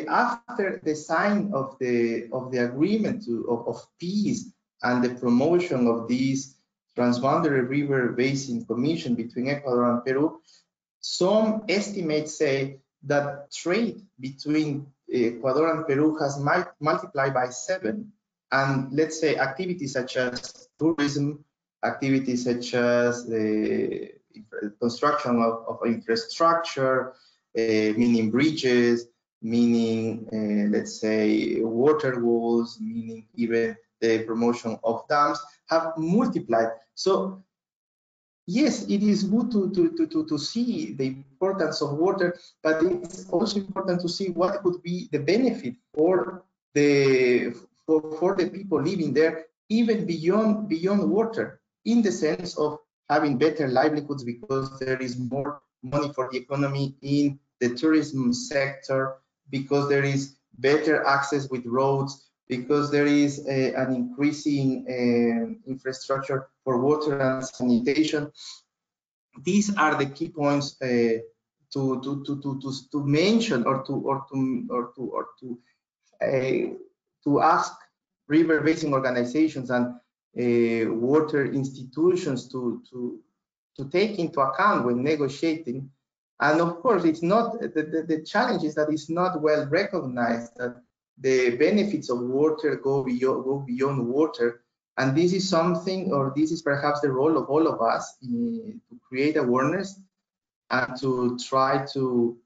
after the sign of the agreement of peace and the promotion of this transboundary river basin commission between Ecuador and Peru, some estimates say that trade between Ecuador and Peru has multiplied by 7. And let's say activities such as tourism, activities such as the construction of infrastructure, meaning bridges, meaning let's say water walls, meaning even the promotion of dams, have multiplied. So yes, it is good to see the importance of water, but it's also important to see what could be the benefit for the people living there, even beyond water, in the sense of having better livelihoods because there is more money for the economy in the tourism sector, because there is better access with roads, because there is an increasing infrastructure for water and sanitation. These are the key points to mention or to ask river basin organizations and water institutions to take into account when negotiating. And of course, it's not the challenge is that it's not well recognized that the benefits of water go beyond water. And this is something, or this is perhaps the role of all of us to create awareness and to try to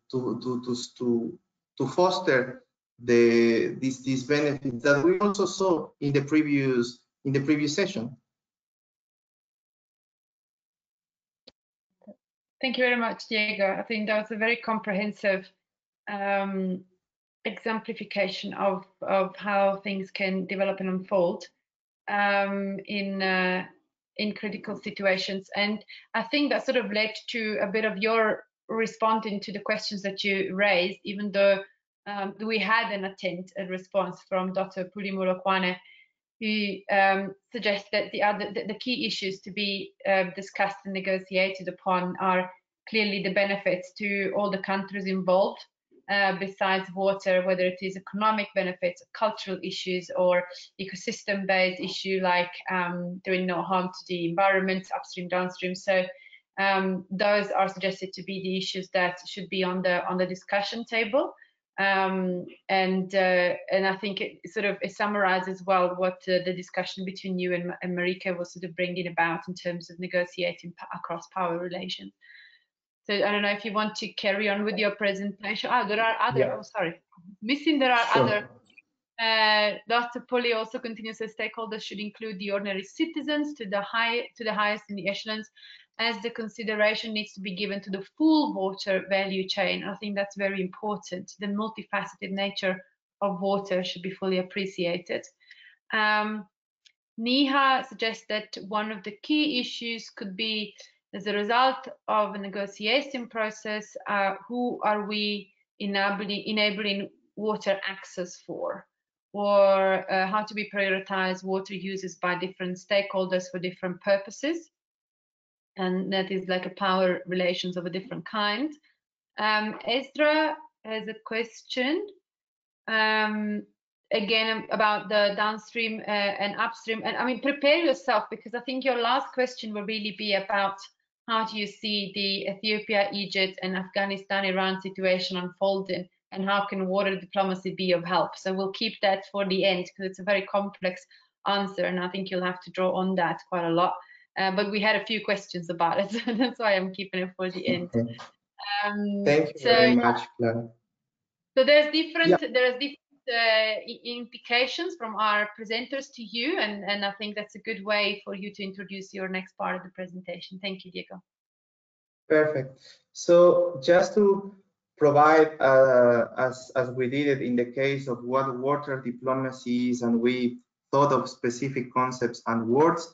foster these benefits that we also saw in the previous session. Thank you very much, Diego. I think that was a very comprehensive exemplification of how things can develop and unfold in critical situations. And I think that sort of led to a bit of your responding to the questions that you raised, even though we had an attempt at response from Dr. Pulimulokwane, who suggests that the key issues to be discussed and negotiated upon are clearly the benefits to all the countries involved, besides water, whether it is economic benefits, cultural issues, or ecosystem-based issue like doing no harm to the environment, upstream, downstream. So those are suggested to be the issues that should be on the discussion table. And I think it summarizes well what the discussion between you and Marika was sort of bringing about in terms of negotiating across power relations. So I don't know if you want to carry on with your presentation. There are other. Yeah. Oh, sorry, missing. There are other. Dr. Puli also continues that stakeholders should include the ordinary citizens to the highest in the echelons, as the consideration needs to be given to the full water value chain. I think that's very important. The multifaceted nature of water should be fully appreciated. Niha suggests that one of the key issues could be, as a result of a negotiation process, who are we enabling water access for, or how to be prioritize water uses by different stakeholders for different purposes. And that is like a power relations of a different kind. Ezra has a question, again, about the downstream and upstream. And I mean, prepare yourself, because I think your last question will really be about how do you see the Ethiopia, Egypt, and Afghanistan, Iran situation unfolding, and how can water diplomacy be of help? So we'll keep that for the end, because it's a very complex answer, and I think you'll have to draw on that quite a lot. But we had a few questions about it, so that's why I'm keeping it for the end. Okay. Thank you very much, Clara. So there's different implications from our presenters to you, and I think that's a good way for you to introduce your next part of the presentation. Thank you, Diego. Perfect. So just to provide, as we did it in the case of what water diplomacy is, and we thought of specific concepts and words.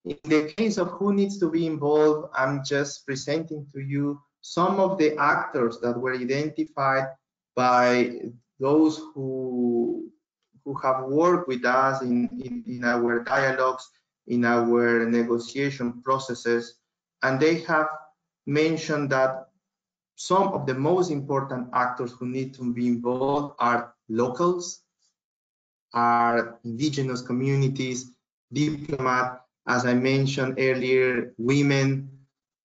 In the case of who needs to be involved, I'm just presenting to you some of the actors that were identified by those who have worked with us in our dialogues, in our negotiation processes, and they have mentioned that some of the most important actors who need to be involved are locals, are indigenous communities, diplomats, as I mentioned earlier, women.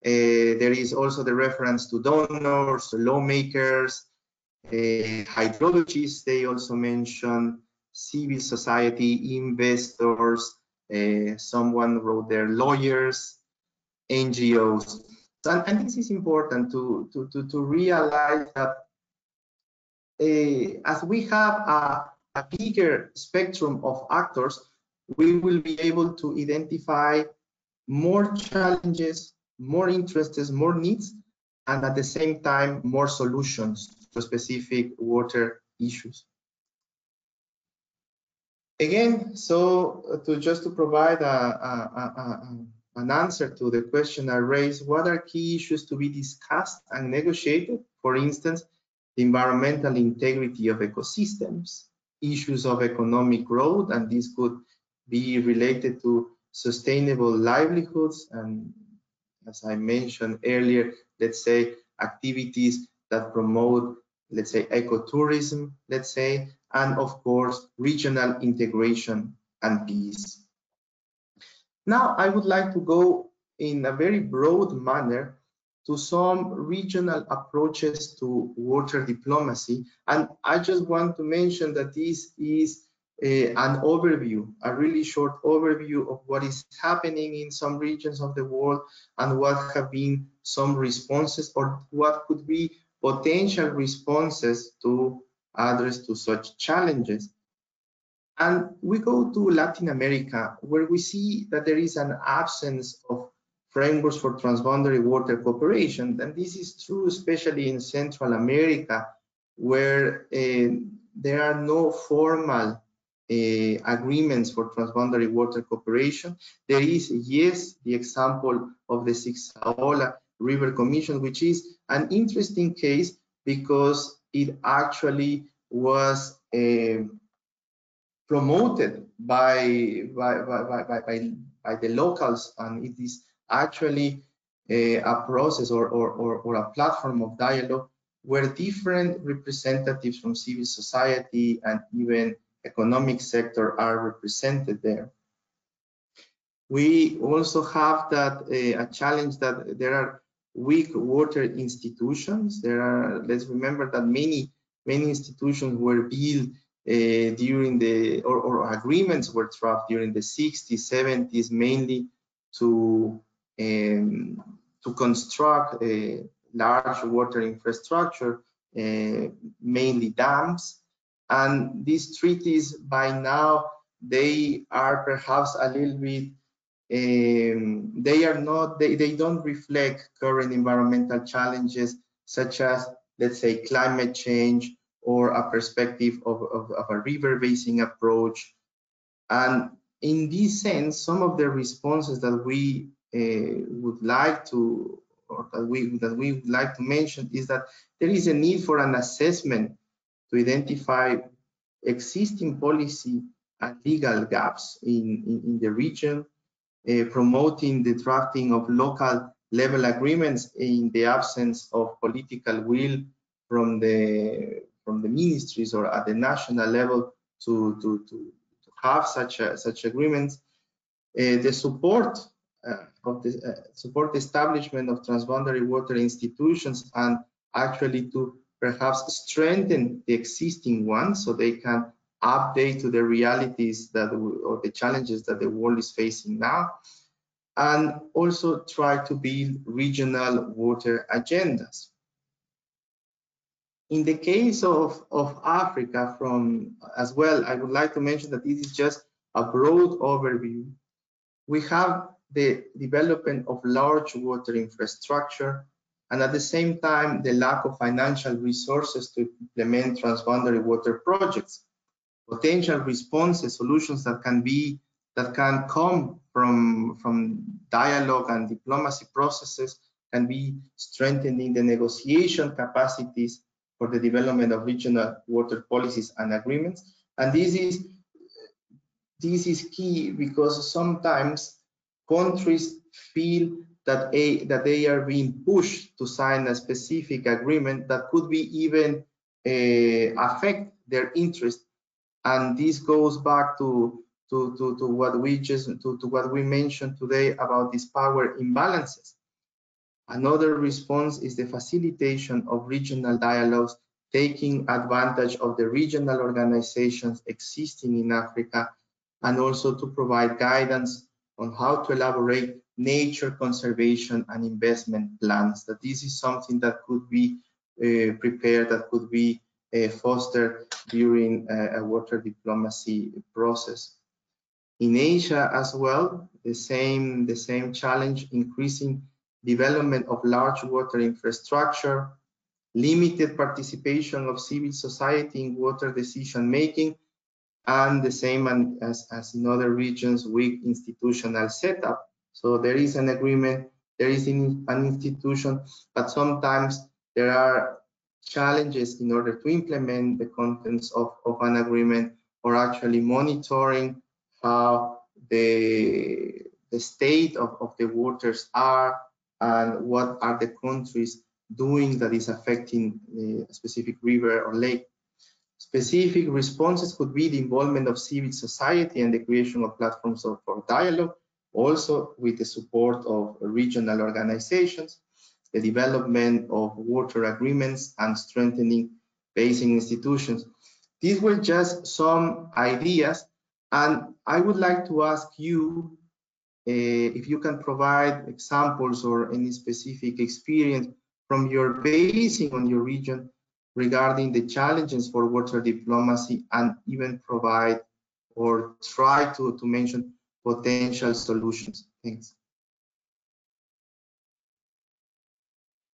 There is also the reference to donors, lawmakers, hydrologists. They also mention civil society, investors. Someone wrote there, lawyers, NGOs. And this is important to realize that as we have a bigger spectrum of actors, we will be able to identify more challenges, more interests, more needs, and at the same time, more solutions to specific water issues. Again, so just to provide an answer to the question I raised, what are key issues to be discussed and negotiated? For instance, the environmental integrity of ecosystems, issues of economic growth, and this could be related to sustainable livelihoods, and as I mentioned earlier, let's say activities that promote, let's say, ecotourism, let's say, and of course, regional integration and peace. Now, I would like to go in a very broad manner to some regional approaches to water diplomacy. And I just want to mention that this is an overview, a really short overview of what is happening in some regions of the world and what have been some responses or what could be potential responses to address to such challenges. And we go to Latin America, where we see that there is an absence of frameworks for transboundary water cooperation. And this is true, especially in Central America, where there are no formal agreements for transboundary water cooperation. There is, yes, the example of the Sixaola River Commission, which is an interesting case because it actually was promoted by the locals, and it is actually a process or a platform of dialogue where different representatives from civil society and even economic sector are represented there. We also have that a challenge that there are weak water institutions. There are, let's remember that many institutions were built during the, or agreements were drafted during the 60s, 70s, mainly to construct a large water infrastructure, mainly dams. And these treaties by now, they are perhaps a little bit, they don't reflect current environmental challenges such as, let's say, climate change or a perspective of a river basin approach. And in this sense, some of the responses that we would like to, or that we would like to mention is that there is a need for an assessment to identify existing policy and legal gaps in the region, promoting the drafting of local level agreements in the absence of political will from the ministries or at the national level to have such agreements. The support of the support establishment of transboundary water institutions, and actually to perhaps strengthen the existing ones so they can update to the realities that, or the challenges that the world is facing now, and also try to build regional water agendas. In the case of Africa, as well, I would like to mention that this is just a broad overview. We have the development of large water infrastructure, and at the same time, the lack of financial resources to implement transboundary water projects. Potential responses, solutions that can come from dialogue and diplomacy processes can be strengthening the negotiation capacities for the development of regional water policies and agreements. And this is key because sometimes countries feel that they are being pushed to sign a specific agreement that could be even affect their interest. And this goes back to what we mentioned today about these power imbalances. Another response is the facilitation of regional dialogues, taking advantage of the regional organizations existing in Africa, and also to provide guidance on how to elaborate nature conservation and investment plans. That this is something that could be prepared, that could be fostered during a water diplomacy process. In Asia as well, the same challenge, increasing development of large water infrastructure, limited participation of civil society in water decision making, and the same as in other regions, weak institutional setup. So there is an agreement, there is an institution, but sometimes there are challenges in order to implement the contents of an agreement, or actually monitoring how the state of the waters are and what are the countries doing that is affecting a specific river or lake. Specific responses could be the involvement of civil society and the creation of platforms for dialogue, also with the support of regional organizations, the development of water agreements, and strengthening basic institutions. These were just some ideas, and I would like to ask you if you can provide examples or any specific experience from your basing on your region regarding the challenges for water diplomacy, and even provide or try to mention potential solutions. Thanks.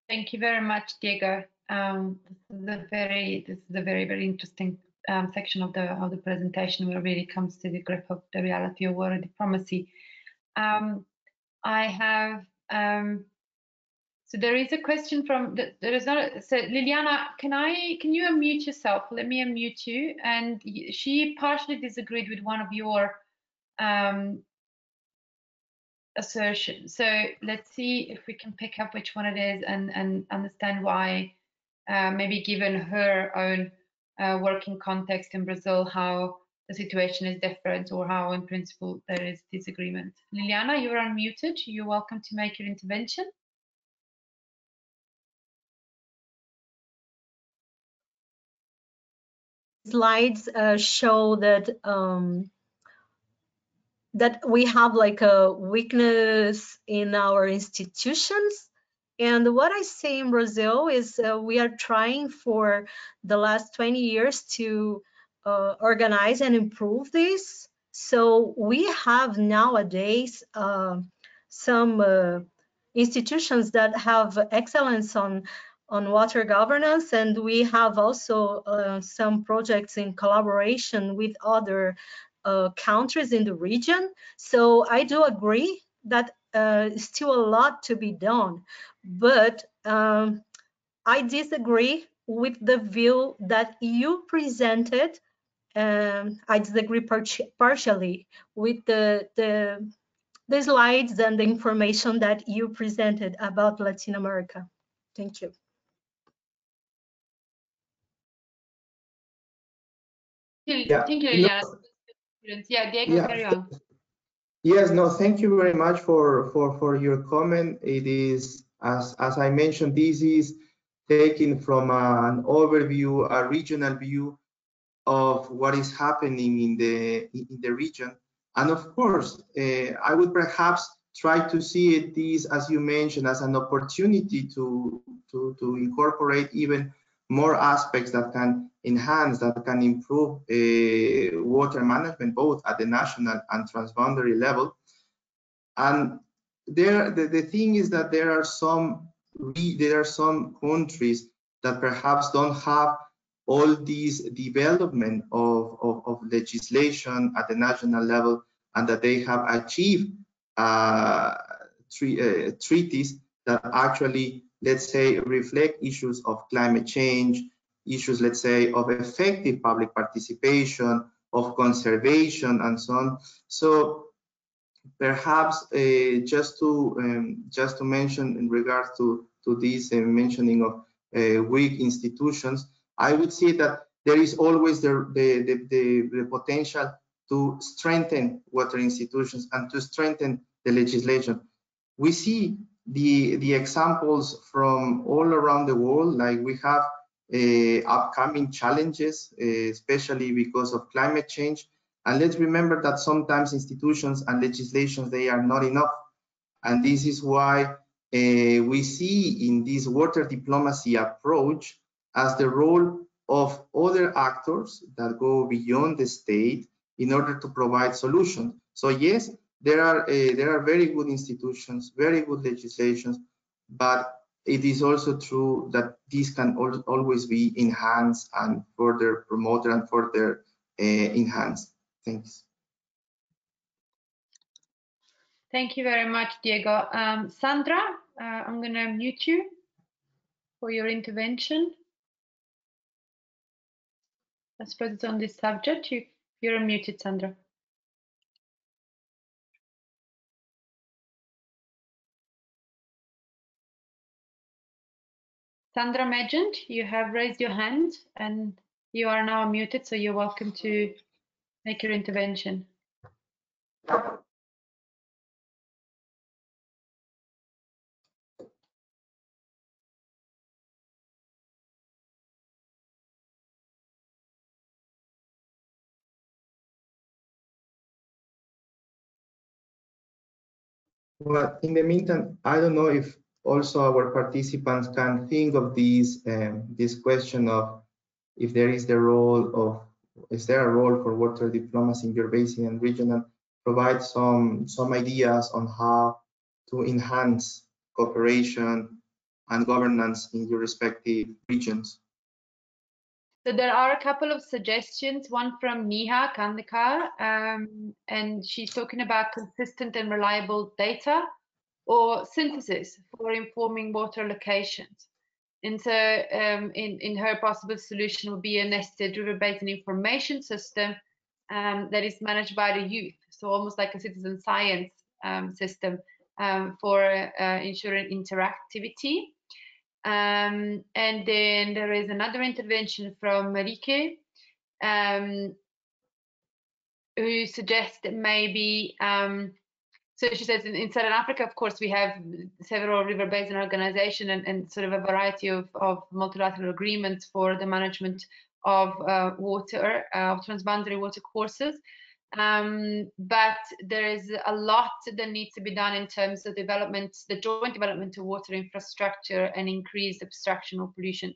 Thank you very much, Diego. This is a very interesting section of the presentation, where it really comes to the grip of the reality of water diplomacy. I have so there is a question from there is not. So Liliana, can you unmute yourself? Let me unmute you. And she partially disagreed with one of your assertions. So let's see if we can pick up which one it is and understand why, maybe given her own working context in Brazil, how the situation is different, or how in principle there is disagreement. Liliana, you're unmuted. You're welcome to make your intervention. Slides show that that we have like a weakness in our institutions. And what I see in Brazil is we are trying for the last 20 years to organize and improve this. So we have nowadays some institutions that have excellence on water governance, and we have also some projects in collaboration with other countries in the region. So I do agree that still a lot to be done, but I disagree with the view that you presented. I disagree partially with the slides and the information that you presented about Latin America. Thank you. Thank you, Liliana. Yeah, Diego, carry on. Yes, no, thank you very much for your comment. It is, as I mentioned, this is taken from an overview, a regional view of what is happening in the region. And of course, I would perhaps try to see it, this, as you mentioned, as an opportunity to incorporate even more aspects that can enhance, that can improve water management, both at the national and transboundary level. And the thing is that there are some countries that perhaps don't have all these development of legislation at the national level, and that they have achieved treaties that actually, let's say, reflect issues of climate change, issues, let's say, of effective public participation, of conservation, and so on. So perhaps just to mention in regards to this mentioning of weak institutions, I would say that there is always the potential to strengthen water institutions and to strengthen the legislation. We see the examples from all around the world, like we have upcoming challenges, especially because of climate change. And let's remember that sometimes institutions and legislations, they are not enough. And this is why we see in this water diplomacy approach as the role of other actors that go beyond the state in order to provide solutions. So yes, there are very good institutions, very good legislations, but it is also true that these can always be enhanced and further promoted and further enhanced. Thanks. Thank you very much, Diego. Sandra, I'm going to mute you for your intervention. I suppose it's on this subject. You're unmuted, Sandra. Sandra Megent, you have raised your hand and you are now muted, so you're welcome to make your intervention. Well, in the meantime, I don't know if also our participants can think of this question of if there is the role of, is there a role for water diplomacy in your basin and region, and provide some ideas on how to enhance cooperation and governance in your respective regions. So there are a couple of suggestions, one from Neha Kandekar, and she's talking about consistent and reliable data or synthesis for informing water locations. And so in her possible solution would be a nested river basin information system that is managed by the youth. So almost like a citizen science system for ensuring interactivity. And then there is another intervention from Marike, who suggests that maybe, so she says in Southern Africa, of course, we have several river basin organizations and sort of a variety of multilateral agreements for the management of water, of transboundary water courses. But there is a lot that needs to be done in terms of development, the joint development of water infrastructure and increased abstraction of pollution.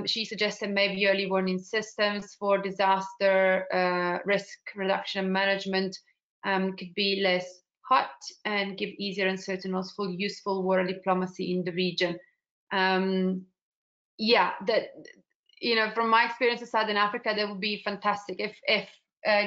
She suggested maybe early warning systems for disaster risk reduction and management could be less hot and give easier and certain also useful water diplomacy in the region. Yeah, that, you know, from my experience in Southern Africa, that would be fantastic if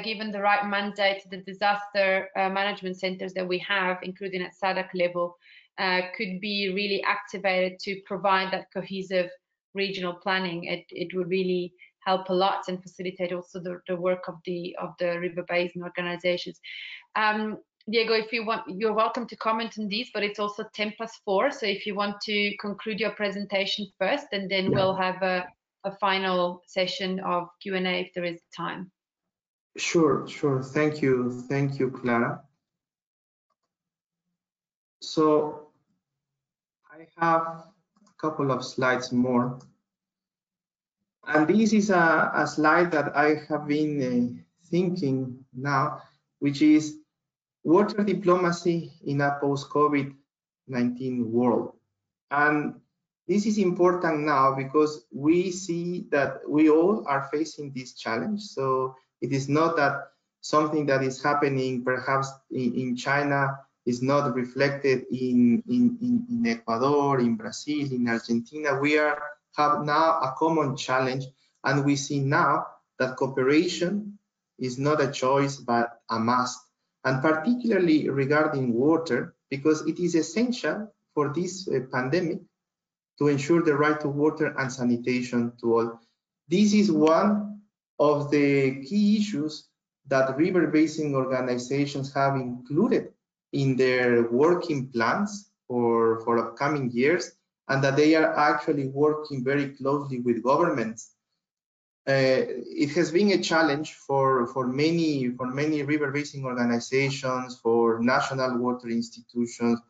given the right mandate, the disaster management centers that we have, including at SADC level, could be really activated to provide that cohesive regional planning. It would really help a lot and facilitate also the work of the river basin organizations. Diego, if you want, you're welcome to comment on these, but it's also 10+4. So if you want to conclude your presentation first, and then we'll have a final session of Q&A if there is time. Sure. Thank you, Clara. So I have a couple of slides more. And this is a slide that I have been thinking now, which is water diplomacy in a post-COVID-19 world. And this is important now because we see that we all are facing this challenge. So it is not that something that is happening perhaps in China is not reflected in Ecuador, in Brazil, in Argentina. We have now a common challenge, and we see now that cooperation is not a choice but a must, and particularly regarding water, because it is essential for this pandemic to ensure the right to water and sanitation to all. This is one of the key issues that river basin organizations have included in their working plans for upcoming years, and that they are actually working very closely with governments. It has been a challenge for many river basin organizations, for national water institutions,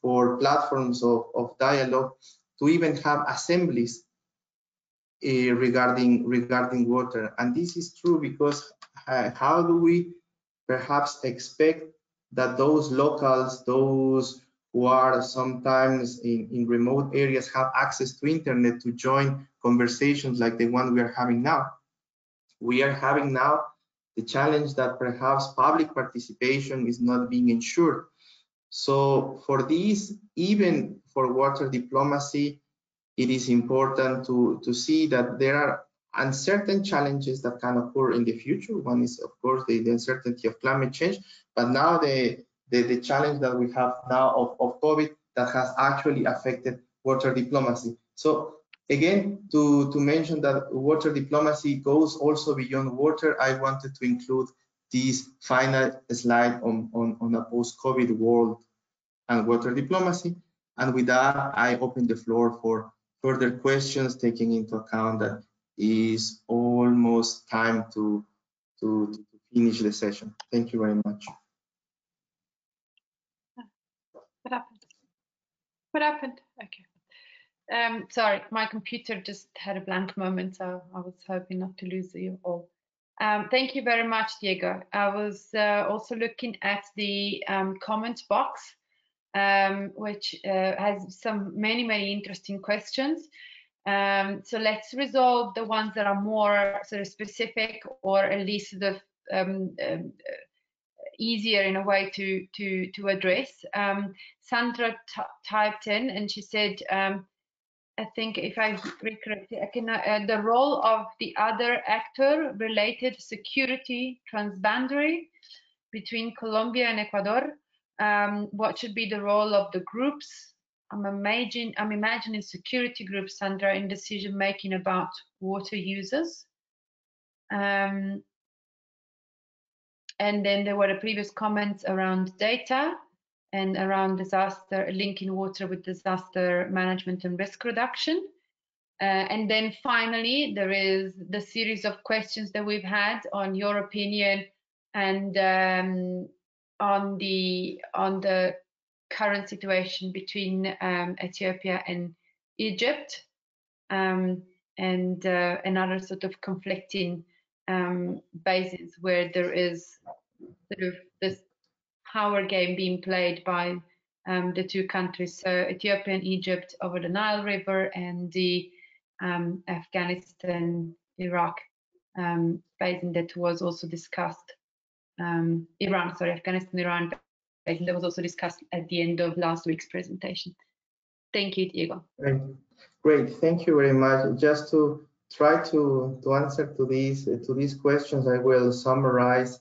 for platforms of dialogue to even have assemblies regarding water. And this is true because how do we perhaps expect that those locals, those who are sometimes in remote areas, have access to internet to join conversations like the one we are having now? We are having now the challenge that perhaps public participation is not being ensured. So for this, even for water diplomacy, it is important to see that there are uncertain challenges that can occur in the future. One is, of course, the uncertainty of climate change, but now the challenge that we have now of COVID that has actually affected water diplomacy. So Again, to mention that water diplomacy goes also beyond water, I wanted to include this final slide on a post-COVID world and water diplomacy. And with that, I open the floor for further questions, taking into account that is almost time to finish the session. Thank you very much. What happened? What happened? Okay. Sorry, my computer just had a blank moment, so I was hoping not to lose you all. Thank you very much, Diego. I was also looking at the comment box, which has many interesting questions. So let's resolve the ones that are more sort of specific, or at least sort of easier in a way to address. Sandra typed in and she said, I think if I read correctly, the role of the other actor related security transboundary between Colombia and Ecuador. What should be the role of the groups? I'm imagining security groups, Sandra, in decision making about water users. And then there were the previous comments around data and around disaster, linking water with disaster management and risk reduction. And then finally, there is the series of questions that we've had on your opinion and on the current situation between Ethiopia and Egypt, and another sort of conflicting bases where there is sort of this power game being played by the two countries, so Ethiopia and Egypt over the Nile River, and the Afghanistan-Iraq basin that was also discussed. Afghanistan-Iran basin that was also discussed at the end of last week's presentation. Thank you, Diego. Great. Thank you very much. Just to try to answer to these questions, I will summarize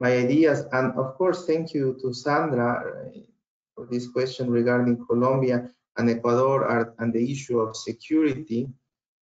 my ideas. And of course, thank you to Sandra for this question regarding Colombia and Ecuador and the issue of security.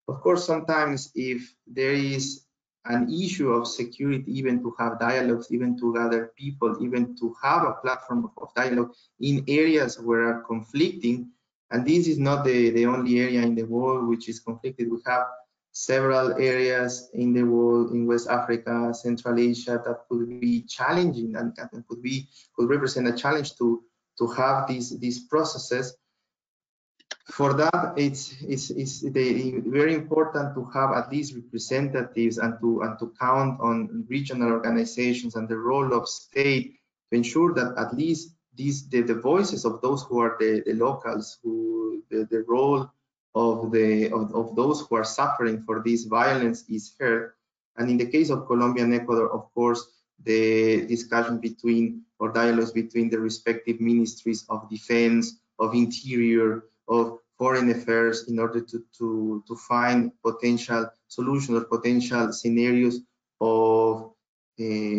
Of course, sometimes if there is an issue of security, even to have dialogues, even to gather people, even to have a platform of dialogue in areas where are conflicting, and this is not the only area in the world which is conflicted. We have several areas in the world, in West Africa, Central Asia, that could be challenging and could represent a challenge to have these processes. For that, it's very important to have at least representatives and to count on regional organizations and the role of state to ensure that at least the voices of those who are the locals, the role of those who are suffering for this violence is heard. And in the case of Colombia and Ecuador, of course, the discussion between, or dialogues between, the respective ministries of defense, of interior, of foreign affairs, in order to find potential solutions or potential scenarios of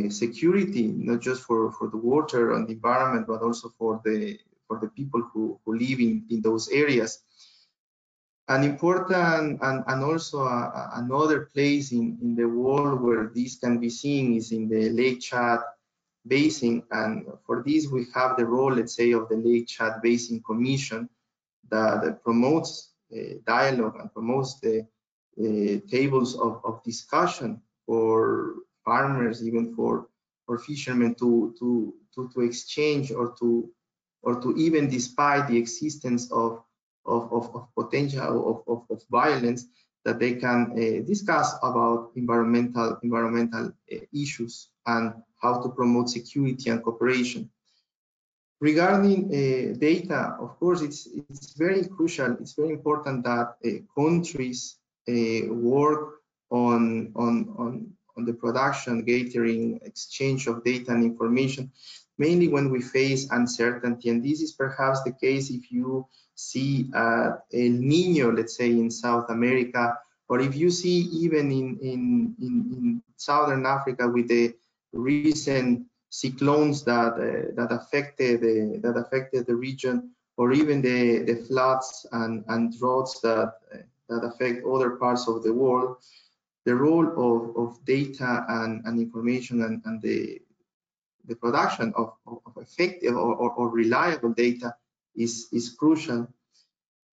security, not just for the water and the environment, but also for the people who live in those areas. An important and also another place in the world where this can be seen is in the Lake Chad Basin, and for this we have the role, let's say, of the Lake Chad Basin Commission that promotes dialogue and promotes the tables of discussion for farmers, even for fishermen to exchange or to even, despite the existence of potential of violence, that they can discuss about environmental issues and how to promote security and cooperation. Regarding data, of course, it's very crucial. It's very important that countries work on the production, gathering, exchange of data and information, mainly when we face uncertainty. And this is perhaps the case if you see El Niño, let's say, in South America, or if you see even in Southern Africa with the recent cyclones that affected the region, or even the floods and droughts that that affect other parts of the world, the role of data and information and the production of effective or reliable data is crucial.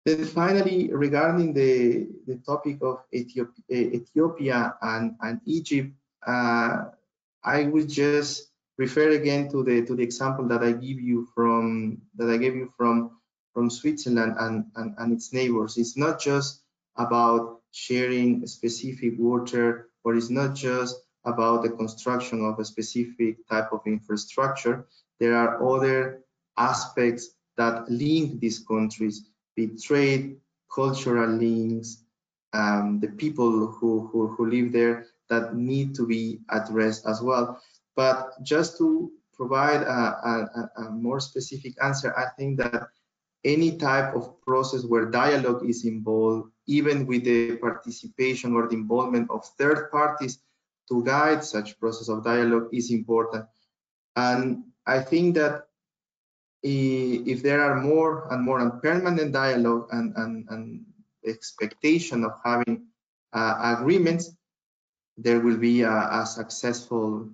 Then finally, regarding the topic of Ethiopia and Egypt, I would just refer again to the example that I gave you from Switzerland and its neighbors. It's not just about sharing specific water, or it's not just about the construction of a specific type of infrastructure. There are other aspects that link these countries, be trade, cultural links, the people who live there, that need to be addressed as well. But just to provide a more specific answer, I think that any type of process where dialogue is involved, even with the participation or the involvement of third parties to guide such process of dialogue, is important. And I think that if there are more and more permanent dialogue and expectation of having agreements, there will be a successful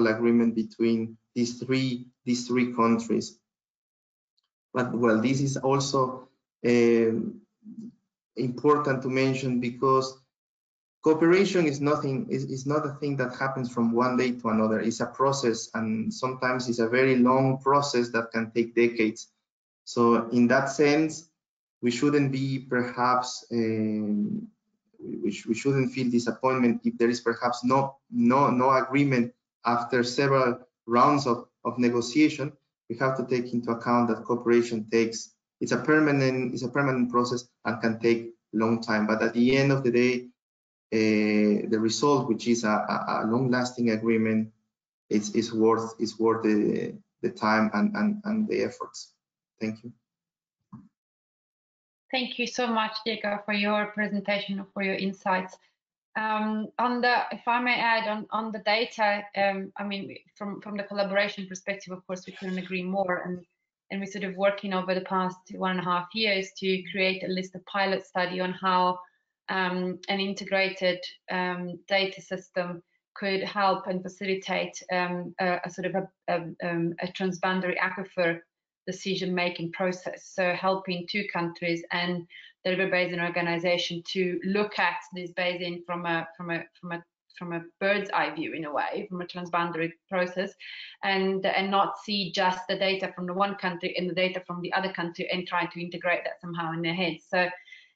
agreement between these three countries. But well, this is also important to mention, because cooperation is not a thing that happens from one day to another. It's a process, and sometimes it's a very long process that can take decades. So in that sense, we shouldn't be perhaps we shouldn't feel disappointment if there is perhaps no agreement after several rounds of negotiation. We have to take into account that cooperation it's a permanent process and can take a long time. But at the end of the day, the result, which is a long-lasting agreement, is worth the time and the efforts. Thank you. Thank you so much, Diego, for your presentation and for your insights. If I may add on the data, I mean, from the collaboration perspective, of course, we couldn't agree more. And we're sort of working over the past 1.5 years to create a list of pilot study on how an integrated data system could help and facilitate a sort of a transboundary aquifer decision-making process. So helping two countries and the river basin organization to look at this basin from a bird's eye view, in a way, from a transboundary process, and not see just the data from the one country and the data from the other country and try to integrate that somehow in their heads. So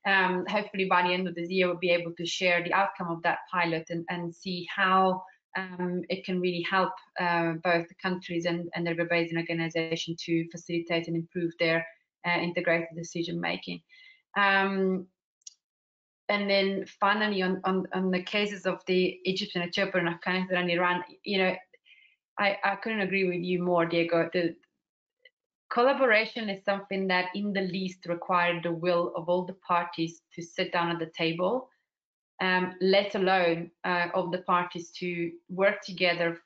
hopefully by the end of this year, we'll be able to share the outcome of that pilot and see how it can really help both the countries and the river basin organization to facilitate and improve their integrated decision making. And then finally, on the cases of the Egypt and Ethiopia and Afghanistan and Iran, you know, I couldn't agree with you more, Diego. The collaboration is something that in the least required the will of all the parties to sit down at the table, let alone of the parties to work together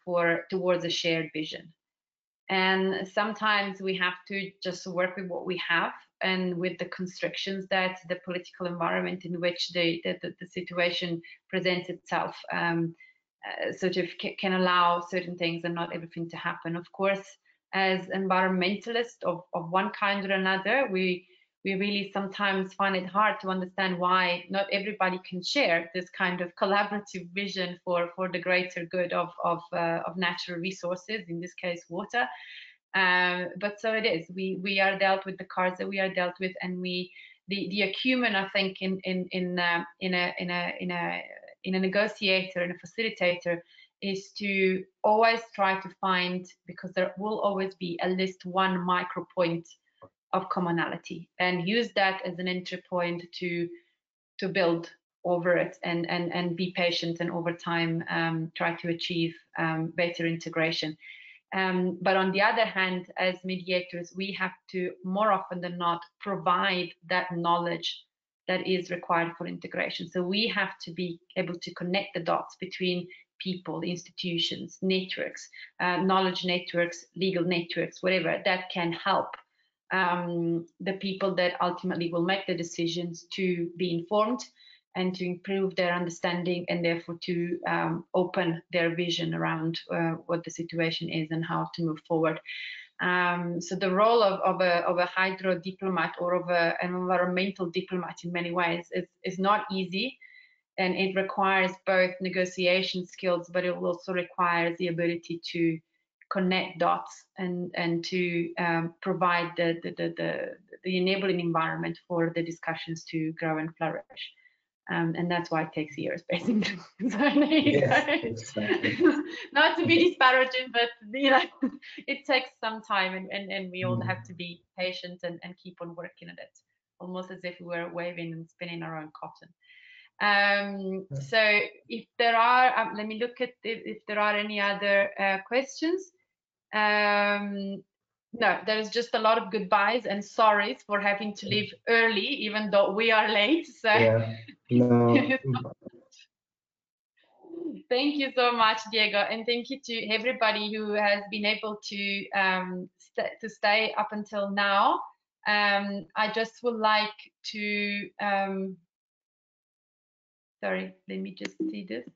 towards a shared vision. And sometimes we have to just work with what we have and with the constrictions that the political environment in which the situation presents itself sort of can allow certain things and not everything to happen. Of course, as environmentalists of one kind or another, we really sometimes find it hard to understand why not everybody can share this kind of collaborative vision for the greater good of natural resources, in this case water. But so it is. We are dealt with the cards that we are dealt with, and the acumen, I think, in a negotiator and a facilitator is to always try to find, because there will always be at least one micro point of commonality, and use that as an entry point to build over it and be patient, and over time try to achieve better integration. But on the other hand, as mediators, we have to more often than not provide that knowledge that is required for integration. So we have to be able to connect the dots between people, institutions, networks, knowledge networks, legal networks, whatever, that can help the people that ultimately will make the decisions to be informed and to improve their understanding, and therefore to open their vision around what the situation is and how to move forward. So the role of a hydro diplomat, or of an environmental diplomat in many ways, is not easy, and it requires both negotiation skills, but it also requires the ability to connect dots and to provide the enabling environment for the discussions to grow and flourish. And that's why it takes years, basically. So, yes, exactly. Not to be disparaging, but it takes some time, and we all have to be patient and keep on working at it, almost as if we were waving and spinning our own cotton. So if there are, let me look at if there are any other questions. No, there's just a lot of goodbyes and sorries for having to leave early, even though we are late. So yeah, no. Thank you so much, Diego, and thank you to everybody who has been able to stay up until now. I just would like to sorry, let me just see this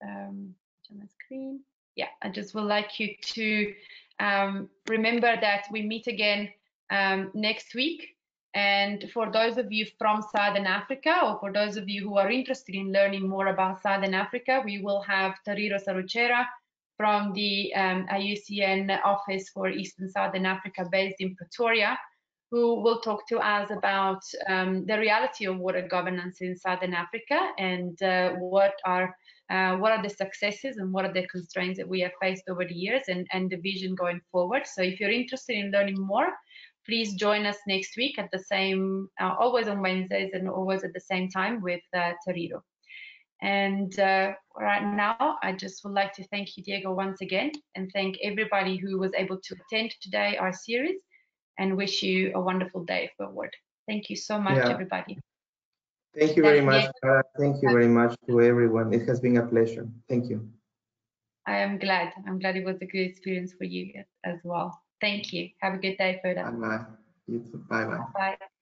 on my screen. Yeah, I just would like you to remember that we meet again next week. And for those of you from Southern Africa, or for those of you who are interested in learning more about Southern Africa, we will have Tariro Saruchera from the IUCN Office for Eastern Southern Africa, based in Pretoria, who will talk to us about the reality of water governance in Southern Africa, and what are the successes and what are the constraints that we have faced over the years, and the vision going forward. So if you're interested in learning more, please join us next week at the same, always on Wednesdays and always at the same time, with Tariro. And right now, I just would like to thank you, Diego, once again, and thank everybody who was able to attend today our series, and wish you a wonderful day forward. Thank you so much, everybody. Thank you very much. Thank you very much to everyone. It has been a pleasure. Thank you. I am glad. I'm glad it was a good experience for you as well. Thank you. Have a good day, Foda. Bye-bye. You too. Bye-bye. Bye.